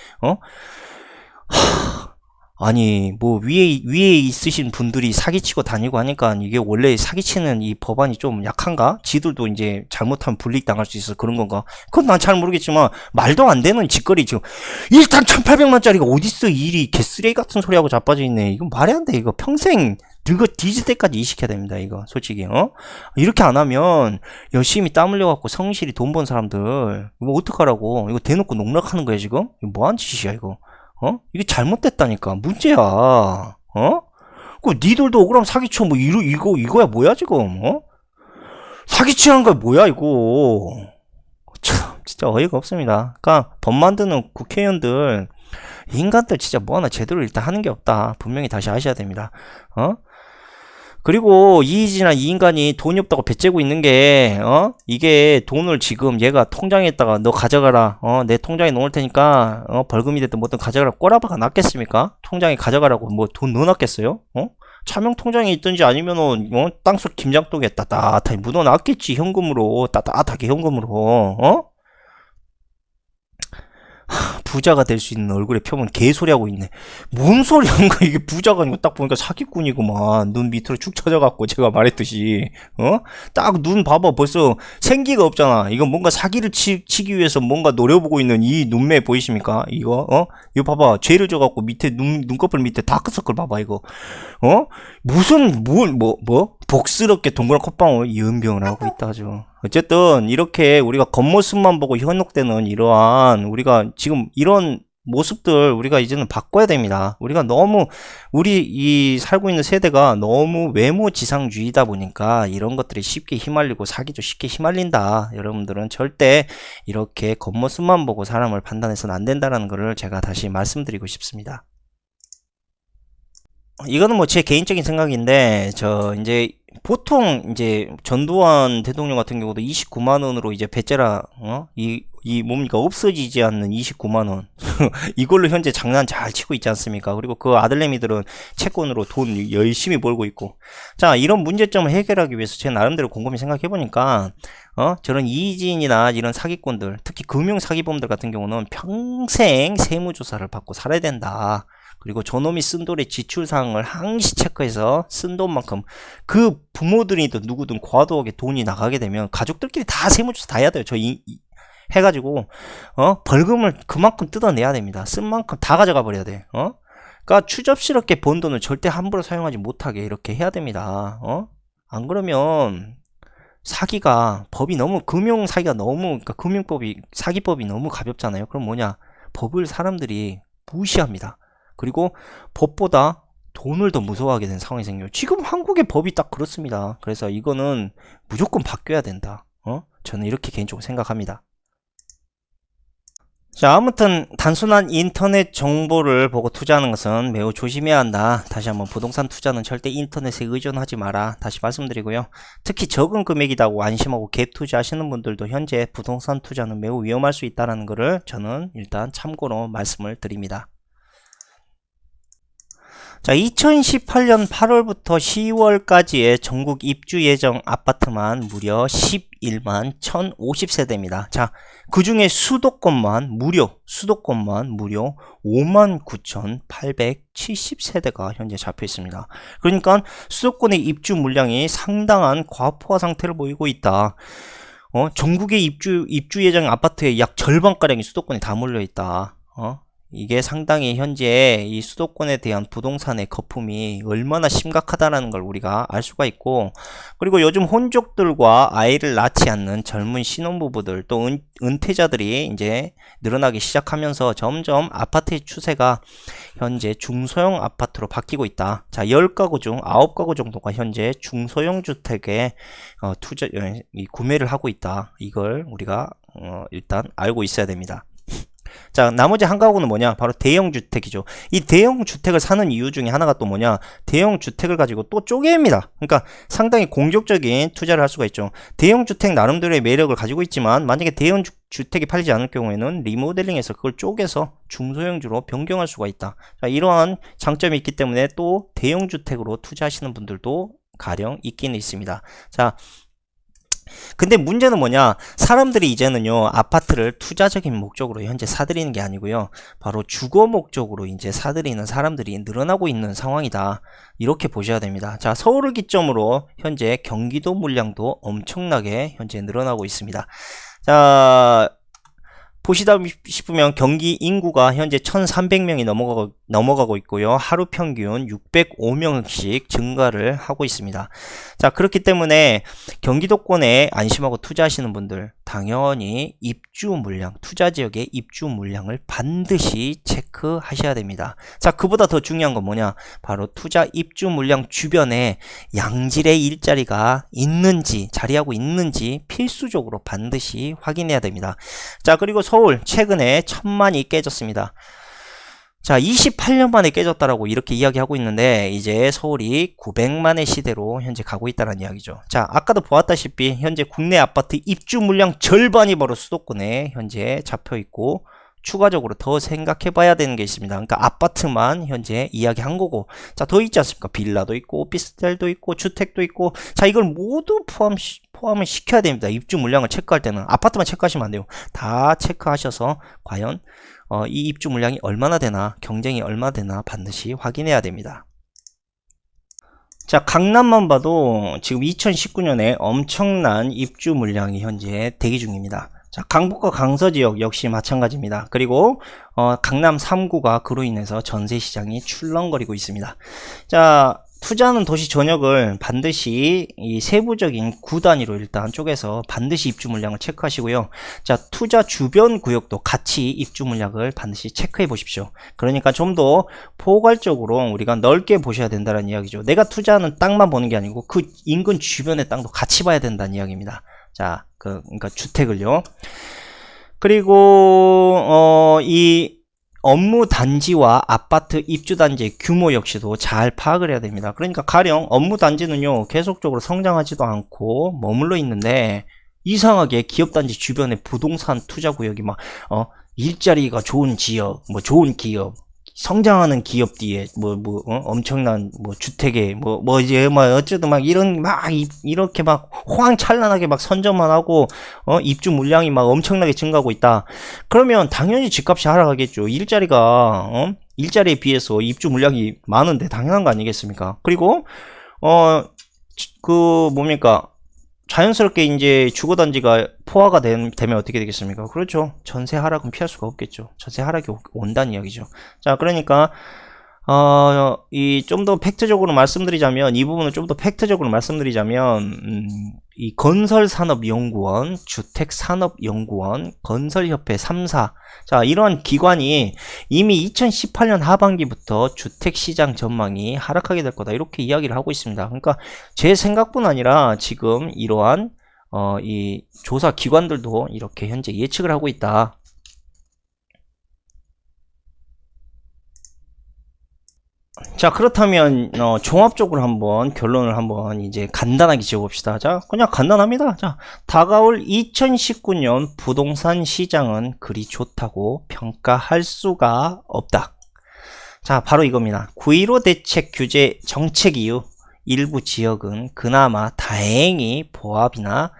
아니 뭐 위에 있으신 분들이 사기치고 다니고 하니까 이게 원래 사기치는 이 법안이 좀 약한가? 지들도 이제 잘못하면 불이익 당할 수 있어 그런 건가? 그건 난 잘 모르겠지만 말도 안 되는 짓거리 지금 일단 1800만짜리가 어딨어. 일이 개쓰레기 같은 소리하고 자빠져 있네. 이거 말이 안 돼. 이거 평생 늙어 뒤질 때까지 이식해야 됩니다. 이거 솔직히 이렇게 안 하면 열심히 땀 흘려 갖고 성실히 돈 번 사람들 이거 어떡하라고. 이거 대놓고 농락하는 거야 지금. 이거 뭐한 짓이야 이거. 이게 잘못됐다니까. 문제야. 그 니들도 억울하면 사기쳐. 뭐, 이거야 뭐야, 지금, 사기치는 거야 뭐야, 이거. 참, 진짜 어이가 없습니다. 그니까, 법 만드는 국회의원들, 인간들 진짜 뭐 하나 제대로 일단 하는 게 없다. 분명히 다시 아셔야 됩니다. 그리고 이희진이나 이 인간이 돈이 없다고 배째고 있는 게 이게 돈을 지금 얘가 통장에다가 너 가져가라 내 통장에 넣을 테니까 벌금이 됐든 뭐든 가져가라 꼬라박아 놨겠습니까? 통장에 가져가라고 뭐 돈 넣어놨겠어요? 차명 통장에 있든지 아니면은 땅속 김장독에 따뜻하게 묻어놨겠지. 현금으로 따뜻하게 현금으로 부자가 될 수 있는 얼굴에 펴면 개소리하고 있네. 뭔 소리 하는 거야. 이게 부자가 아니고 딱 보니까 사기꾼이구만. 눈 밑으로 축 처져갖고 제가 말했듯이 딱 눈 봐봐. 벌써 생기가 없잖아. 이거 뭔가 사기를 치기 위해서 뭔가 노려보고 있는 이 눈매 보이십니까? 이거 이거 봐봐. 죄를 져갖고 밑에 눈꺼풀 밑에 다크서클 봐봐 이거. 무슨 복스럽게 동그란 콧방울 연병을 하고 있다 아주. 어쨌든 이렇게 우리가 겉모습만 보고 현혹되는 이러한 우리가 지금 이런 모습들 우리가 이제는 바꿔야 됩니다. 우리가 너무 우리 이 살고 있는 세대가 너무 외모 지상주의다 보니까 이런 것들이 쉽게 휘말리고 사기도 쉽게 휘말린다. 여러분들은 절대 이렇게 겉모습만 보고 사람을 판단해서는 안 된다라는 것을 제가 다시 말씀드리고 싶습니다. 이거는 뭐 제 개인적인 생각인데 이제 보통 이제 전두환 대통령 같은 경우도 29만 원으로 이제 배째라 이 뭡니까 없어지지 않는 29만 원 이걸로 현재 장난 잘 치고 있지 않습니까? 그리고 그 아들내미들은 채권으로 돈 열심히 벌고 있고. 자, 이런 문제점을 해결하기 위해서 제 나름대로 곰곰이 생각해 보니까 저런 이진이나 이런 사기꾼들, 특히 금융 사기범들 같은 경우는 평생 세무조사를 받고 살아야 된다. 그리고 저놈이 쓴 돈의 지출사항을 항시 체크해서 쓴 돈만큼 그 부모들이든 누구든 과도하게 돈이 나가게 되면 가족들끼리 다 세무조사 다 해야 돼요. 해가지고 벌금을 그만큼 뜯어내야 됩니다. 쓴 만큼 다 가져가 버려야 돼. 그러니까 추접스럽게 번 돈을 절대 함부로 사용하지 못하게 이렇게 해야 됩니다. 안 그러면 사기가 법이 너무 금융 사기가 너무 그러니까 금융법이 사기법이 너무 가볍잖아요. 그럼 뭐냐 법을 사람들이 무시합니다. 그리고 법보다 돈을 더 무서워하게 된 상황이 생겨요. 지금 한국의 법이 딱 그렇습니다. 그래서 이거는 무조건 바뀌어야 된다. 저는 이렇게 개인적으로 생각합니다. 자, 아무튼 단순한 인터넷 정보를 보고 투자하는 것은 매우 조심해야 한다. 다시 한번 부동산 투자는 절대 인터넷에 의존하지 마라. 다시 말씀드리고요. 특히 적은 금액이라고 안심하고 갭 투자하시는 분들도 현재 부동산 투자는 매우 위험할 수 있다는 것을 저는 일단 참고로 말씀을 드립니다. 자, 2018년 8월부터 10월까지의 전국 입주 예정 아파트만 무려 11만 1050세대입니다. 자, 그 중에 수도권만 무려 5만 9,870세대가 현재 잡혀 있습니다. 그러니까 수도권의 입주 물량이 상당한 과포화 상태를 보이고 있다. 전국의 입주 예정 아파트의 약 절반가량이 수도권에 다 몰려 있다. 이게 상당히 현재 이 수도권에 대한 부동산의 거품이 얼마나 심각하다는 걸 우리가 알 수가 있고, 그리고 요즘 혼족들과 아이를 낳지 않는 젊은 신혼부부들 또 은퇴자들이 이제 늘어나기 시작하면서 점점 아파트의 추세가 현재 중소형 아파트로 바뀌고 있다. 자, 10가구 중 9가구 정도가 현재 중소형 주택에 구매를 하고 있다. 이걸 우리가 일단 알고 있어야 됩니다. 자, 나머지 한 가구는 뭐냐? 바로 대형주택이죠. 이 대형주택을 사는 이유 중에 하나가 또 뭐냐? 대형주택을 가지고 또 쪼갭니다. 그러니까 상당히 공격적인 투자를 할 수가 있죠. 대형주택 나름대로의 매력을 가지고 있지만 만약에 대형주택이 팔리지 않을 경우에는 리모델링해서 그걸 쪼개서 중소형주로 변경할 수가 있다. 자, 이러한 장점이 있기 때문에 또 대형주택으로 투자하시는 분들도 가령 있기는 있습니다. 자, 근데 문제는 뭐냐? 사람들이 이제는요, 아파트를 투자적인 목적으로 현재 사들이는 게 아니고요, 바로 주거 목적으로 이제 사들이는 사람들이 늘어나고 있는 상황이다. 이렇게 보셔야 됩니다. 자, 서울을 기점으로 현재 경기도 물량도 엄청나게 현재 늘어나고 있습니다. 자, 보시다 싶으면 경기 인구가 현재 1300명이 넘어가고 있고요. 하루 평균 605명씩 증가를 하고 있습니다. 자, 그렇기 때문에 경기도권에 안심하고 투자하시는 분들 당연히 입주 물량, 투자 지역의 입주 물량을 반드시 체크하셔야 됩니다. 자, 그보다 더 중요한 건 뭐냐? 바로 투자 입주 물량 주변에 양질의 일자리가 있는지, 자리하고 있는지 필수적으로 반드시 확인해야 됩니다. 자, 그리고 서울 최근에 1000만이 깨졌습니다. 자, 28년 만에 깨졌다라고 이렇게 이야기하고 있는데 이제 서울이 900만의 시대로 현재 가고 있다는 이야기죠. 자, 아까도 보았다시피 현재 국내 아파트 입주 물량 절반이 바로 수도권에 현재 잡혀 있고, 추가적으로 더 생각해 봐야 되는 게 있습니다. 그러니까 아파트만 현재 이야기한 거고, 자, 더 있지 않습니까? 빌라도 있고 오피스텔도 있고 주택도 있고, 자, 이걸 모두 포함을 시켜야 됩니다. 입주 물량을 체크할 때는 아파트만 체크하시면 안 돼요. 다 체크하셔서 과연 이 입주 물량이 얼마나 되나, 경쟁이 얼마나 되나 반드시 확인해야 됩니다. 자, 강남만 봐도 지금 2019년에 엄청난 입주 물량이 현재 대기 중입니다. 자, 강북과 강서 지역 역시 마찬가지입니다. 그리고 강남 3구가 그로 인해서 전세 시장이 출렁거리고 있습니다. 자, 투자하는 도시 전역을 반드시 이 세부적인 구 단위로 일단 쪼개서 반드시 입주 물량을 체크하시고요. 자, 투자 주변 구역도 같이 입주 물량을 반드시 체크해 보십시오. 그러니까 좀 더 포괄적으로 우리가 넓게 보셔야 된다는 이야기죠. 내가 투자하는 땅만 보는 게 아니고 그 인근 주변의 땅도 같이 봐야 된다는 이야기입니다. 자, 그러니까 주택을요. 그리고 이 업무 단지와 아파트 입주 단지의 규모 역시도 잘 파악을 해야 됩니다. 그러니까 가령 업무 단지는요, 계속적으로 성장하지도 않고 머물러 있는데 이상하게 기업 단지 주변에 부동산 투자 구역이 막 일자리가 좋은 지역, 뭐 좋은 기업, 성장하는 기업 뒤에 엄청난 주택에 이제 어쨌든 막 이렇게 막 호황찬란하게 막 선전만 하고 입주 물량이 막 엄청나게 증가하고 있다. 그러면 당연히 집값이 하락하겠죠. 일자리에 비해서 입주 물량이 많은데 당연한 거 아니겠습니까? 그리고 뭡니까? 자연스럽게 이제 주거단지가 포화가 되면 어떻게 되겠습니까? 그렇죠. 전세 하락은 피할 수가 없겠죠. 전세 하락이 온다는 이야기죠. 자, 그러니까 좀 더 팩트적으로 말씀드리자면, 이 부분을 좀 더 팩트적으로 말씀드리자면, 이 건설산업연구원, 주택산업연구원, 건설협회 3사, 자, 이러한 기관이 이미 2018년 하반기부터 주택시장 전망이 하락하게 될 거다, 이렇게 이야기를 하고 있습니다. 그러니까 제 생각뿐 아니라 지금 이러한 이 조사 기관들도 이렇게 현재 예측을 하고 있다. 자, 그렇다면 종합적으로 한번 결론을 한번 이제 간단하게 지어봅시다. 자, 그냥 간단합니다. 자, 다가올 2019년 부동산 시장은 그리 좋다고 평가할 수가 없다. 자, 바로 이겁니다. 9.15 대책 규제 정책 이후 일부 지역은 그나마 다행히 보합이나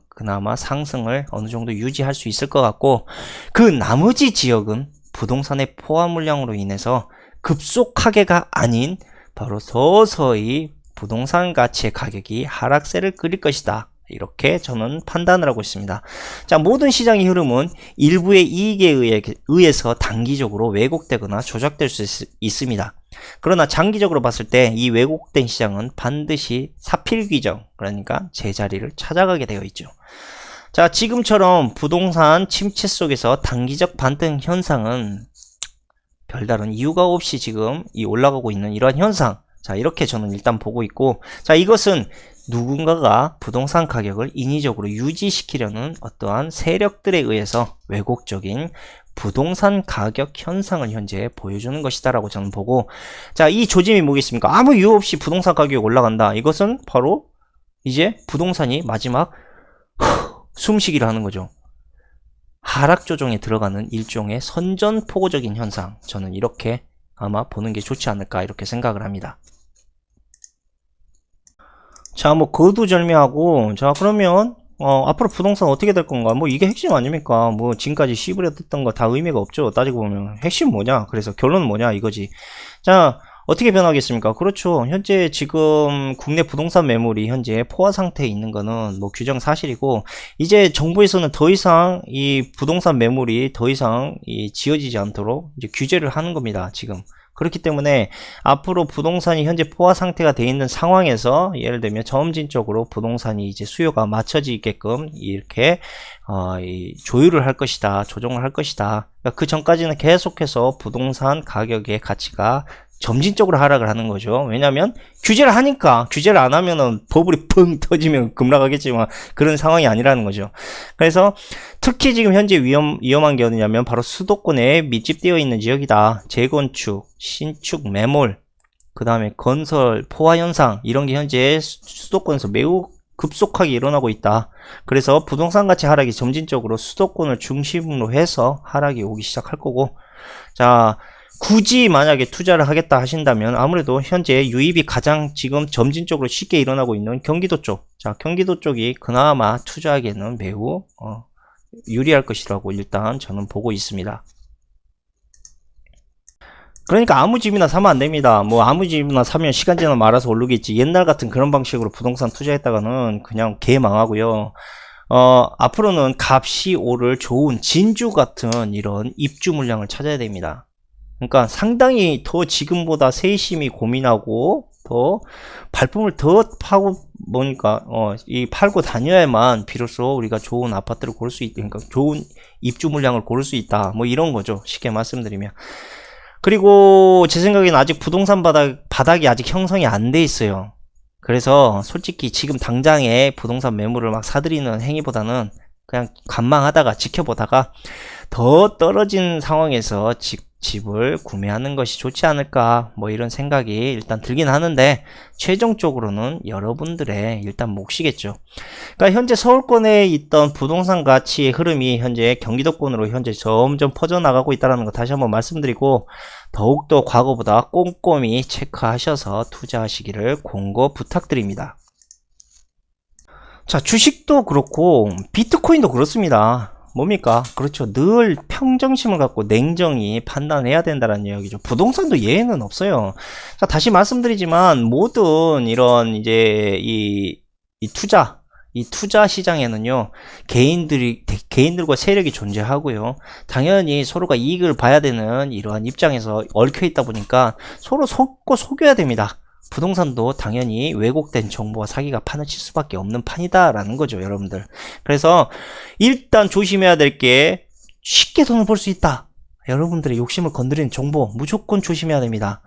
그나마 상승을 어느 정도 유지할 수 있을 것 같고, 그 나머지 지역은 부동산의 포화 물량으로 인해서 급속하게가 아닌 바로 서서히 부동산 가치의 가격이 하락세를 그릴 것이다, 이렇게 저는 판단을 하고 있습니다. 자, 모든 시장의 흐름은 일부의 이익에 의해서 단기적으로 왜곡되거나 조작될 수 있습니다. 그러나 장기적으로 봤을 때 이 왜곡된 시장은 반드시 사필귀정, 그러니까 제자리를 찾아가게 되어 있죠. 자, 지금처럼 부동산 침체 속에서 단기적 반등 현상은 별다른 이유가 없이 지금 올라가고 있는 이러한 현상, 자, 이렇게 저는 일단 보고 있고, 자, 이것은 누군가가 부동산 가격을 인위적으로 유지시키려는 어떠한 세력들에 의해서 왜곡적인 부동산 가격 현상을 현재 보여주는 것이다 라고 저는 보고, 자, 이 조짐이 뭐겠습니까? 아무 이유 없이 부동산 가격이 올라간다. 이것은 바로 이제 부동산이 마지막 숨쉬기를 하는 거죠. 하락 조정에 들어가는 일종의 선전포고적인 현상, 저는 이렇게 아마 보는 게 좋지 않을까, 이렇게 생각을 합니다. 자, 뭐 거두절미하고, 자 그러면 앞으로 부동산 어떻게 될 건가? 뭐 이게 핵심 아닙니까? 뭐 지금까지 씨부렸던 거 다 의미가 없죠. 따지고 보면 핵심 뭐냐? 그래서 결론은 뭐냐 이거지. 자, 어떻게 변하겠습니까? 그렇죠. 현재 지금 국내 부동산 매물이 현재 포화 상태에 있는 거는 뭐 규정 사실이고, 이제 정부에서는 더 이상 이 부동산 매물이 더 이상 지어지지 않도록 이제 규제를 하는 겁니다. 지금. 그렇기 때문에 앞으로 부동산이 현재 포화 상태가 되어 있는 상황에서 예를 들면 점진적으로 부동산이 이제 수요가 맞춰지게끔 이렇게 조율을 할 것이다, 조정을 할 것이다. 그러니까 그 전까지는 계속해서 부동산 가격의 가치가 점진적으로 하락을 하는 거죠. 왜냐하면 규제를 하니까. 규제를 안 하면은 버블이 펑 터지면 급락하겠지만 그런 상황이 아니라는 거죠. 그래서 특히 지금 현재 위험한 게 어디냐면 바로 수도권에 밀집되어 있는 지역이다. 재건축, 신축, 매몰, 그 다음에 건설, 포화 현상, 이런 게 현재 수도권에서 매우 급속하게 일어나고 있다. 그래서 부동산 가치 하락이 점진적으로 수도권을 중심으로 해서 하락이 오기 시작할 거고, 자, 굳이 만약에 투자를 하겠다 하신다면 아무래도 현재 유입이 가장 지금 점진적으로 쉽게 일어나고 있는 경기도 쪽. 자, 경기도 쪽이 그나마 투자하기에는 매우 유리할 것이라고 일단 저는 보고 있습니다. 그러니까 아무 집이나 사면 안 됩니다. 뭐 아무 집이나 사면 시간 지나면 알아서 오르겠지. 옛날 같은 그런 방식으로 부동산 투자했다가는 그냥 개 망하고요. 앞으로는 값이 오를 좋은 진주 같은 이런 입주 물량을 찾아야 됩니다. 그러니까 상당히 더 지금보다 세심히 고민하고 더 발품을 더 파고 보니까 이 팔고 다녀야만 비로소 우리가 좋은 아파트를 고를 수 있다. 그러니까 좋은 입주 물량을 고를 수 있다. 뭐 이런 거죠. 쉽게 말씀드리면. 그리고 제 생각에는 아직 부동산 바닥이 아직 형성이 안 돼 있어요. 그래서 솔직히 지금 당장에 부동산 매물을 막 사들이는 행위보다는 그냥 관망하다가 지켜보다가 더 떨어진 상황에서 집을 구매하는 것이 좋지 않을까, 뭐 이런 생각이 일단 들긴 하는데 최종적으로는 여러분들의 일단 몫이겠죠. 그러니까 현재 서울권에 있던 부동산 가치의 흐름이 현재 경기도권으로 현재 점점 퍼져나가고 있다는 거 다시 한번 말씀드리고, 더욱더 과거보다 꼼꼼히 체크하셔서 투자하시기를 권고 부탁드립니다. 자, 주식도 그렇고 비트코인도 그렇습니다. 뭡니까? 그렇죠. 늘 평정심을 갖고 냉정히 판단해야 된다는 이야기죠. 부동산도 예외는 없어요. 자, 다시 말씀드리지만 모든 이런 이제 이 투자 시장에는요, 개인들과 세력이 존재하고요. 당연히 서로가 이익을 봐야 되는 이러한 입장에서 얽혀 있다 보니까 서로 속고 속여야 됩니다. 부동산도 당연히 왜곡된 정보와 사기가 판을 칠 수밖에 없는 판이다라는 거죠, 여러분들. 그래서 일단 조심해야 될 게 쉽게 돈을 벌 수 있다. 여러분들의 욕심을 건드리는 정보 무조건 조심해야 됩니다.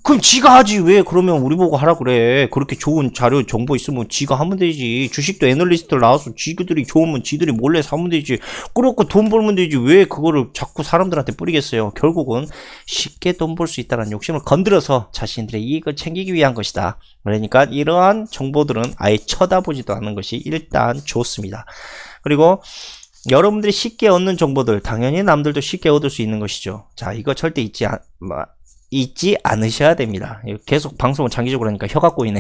그럼 지가 하지 왜 그러면 우리 보고 하라 그래. 그렇게 좋은 자료 정보 있으면 지가 하면 되지. 주식도 애널리스트들 나와서 지들이 좋으면 지들이 몰래 사면 되지. 그렇고 돈 벌면 되지. 왜 그거를 자꾸 사람들한테 뿌리겠어요. 결국은 쉽게 돈 벌 수 있다는 욕심을 건드려서 자신들의 이익을 챙기기 위한 것이다. 그러니까 이러한 정보들은 아예 쳐다보지도 않는 것이 일단 좋습니다. 그리고 여러분들이 쉽게 얻는 정보들 당연히 남들도 쉽게 얻을 수 있는 것이죠. 자, 이거 절대 잊지 않으셔야 됩니다. 계속 방송을 장기적으로 하니까 혀가 꼬이네.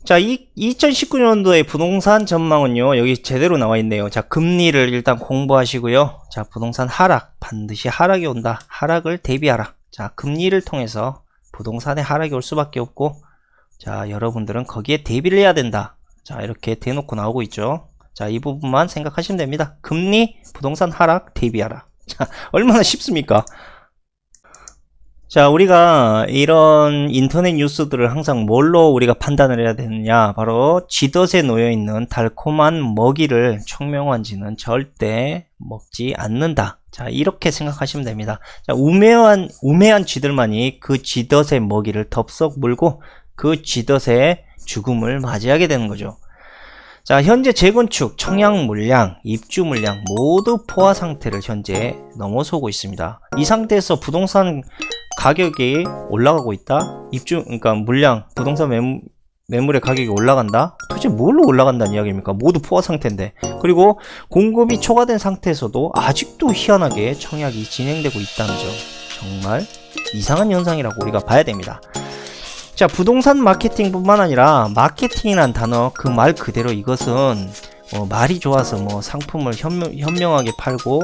자, 2019년도의 부동산 전망은요, 여기 제대로 나와 있네요. 자, 금리를 일단 공부하시고요. 자, 부동산 하락, 반드시 하락이 온다. 하락을 대비하라. 자, 금리를 통해서 부동산의 하락이 올 수밖에 없고, 자, 여러분들은 거기에 대비를 해야 된다. 자, 이렇게 대놓고 나오고 있죠. 자, 이 부분만 생각하시면 됩니다. 금리, 부동산 하락, 대비하라. 자, 얼마나 쉽습니까? 자, 우리가 이런 인터넷 뉴스들을 항상 뭘로 우리가 판단을 해야 되느냐? 바로 쥐덫에 놓여있는 달콤한 먹이를 청명환지는 절대 먹지 않는다. 자, 이렇게 생각하시면 됩니다. 자, 우매한 쥐들만이 그 쥐덫의 먹이를 덥석 물고 그 쥐덫의 죽음을 맞이하게 되는 거죠. 자, 현재 재건축, 청약 물량, 입주 물량 모두 포화 상태를 현재 넘어서고 있습니다. 이 상태에서 부동산 가격이 올라가고 있다? 그러니까 물량, 부동산 매물의 가격이 올라간다? 도대체 뭘로 올라간다는 이야기입니까? 모두 포화 상태인데. 그리고 공급이 초과된 상태에서도 아직도 희한하게 청약이 진행되고 있다는 점. 정말 이상한 현상이라고 우리가 봐야 됩니다. 자, 부동산 마케팅뿐만 아니라 마케팅이란 단어 그 말 그대로 이것은 말이 좋아서 뭐 상품을 현명하게 팔고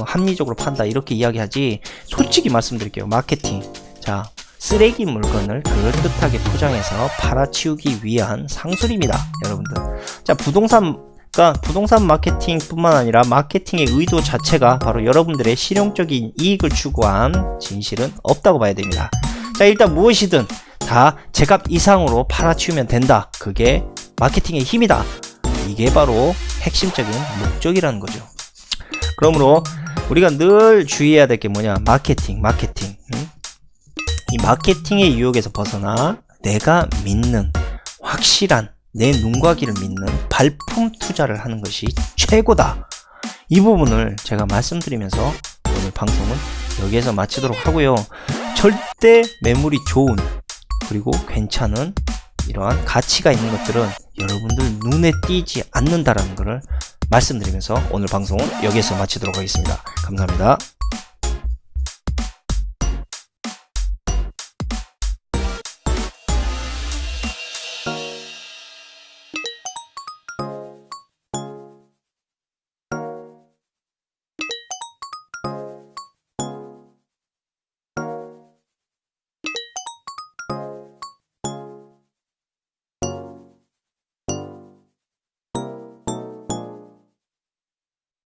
합리적으로 판다 이렇게 이야기하지, 솔직히 말씀드릴게요. 마케팅, 자, 쓰레기 물건을 그럴듯하게 포장해서 팔아치우기 위한 상술입니다, 여러분들. 자, 부동산 마케팅뿐만 아니라 마케팅의 의도 자체가 바로 여러분들의 실용적인 이익을 추구한 진실은 없다고 봐야 됩니다. 자, 일단 무엇이든 다 제값 이상으로 팔아치우면 된다, 그게 마케팅의 힘이다, 이게 바로 핵심적인 목적이라는 거죠. 그러므로 우리가 늘 주의해야 될 게 뭐냐, 마케팅. 이 마케팅의 유혹에서 벗어나 내가 믿는 확실한 내 눈과 귀를 믿는 발품 투자를 하는 것이 최고다, 이 부분을 제가 말씀드리면서 오늘 방송은 여기에서 마치도록 하고요. 절대 매물이 좋은 그리고 괜찮은 이러한 가치가 있는 것들은 여러분들 눈에 띄지 않는다라는 것을 말씀드리면서 오늘 방송은 여기에서 마치도록 하겠습니다. 감사합니다.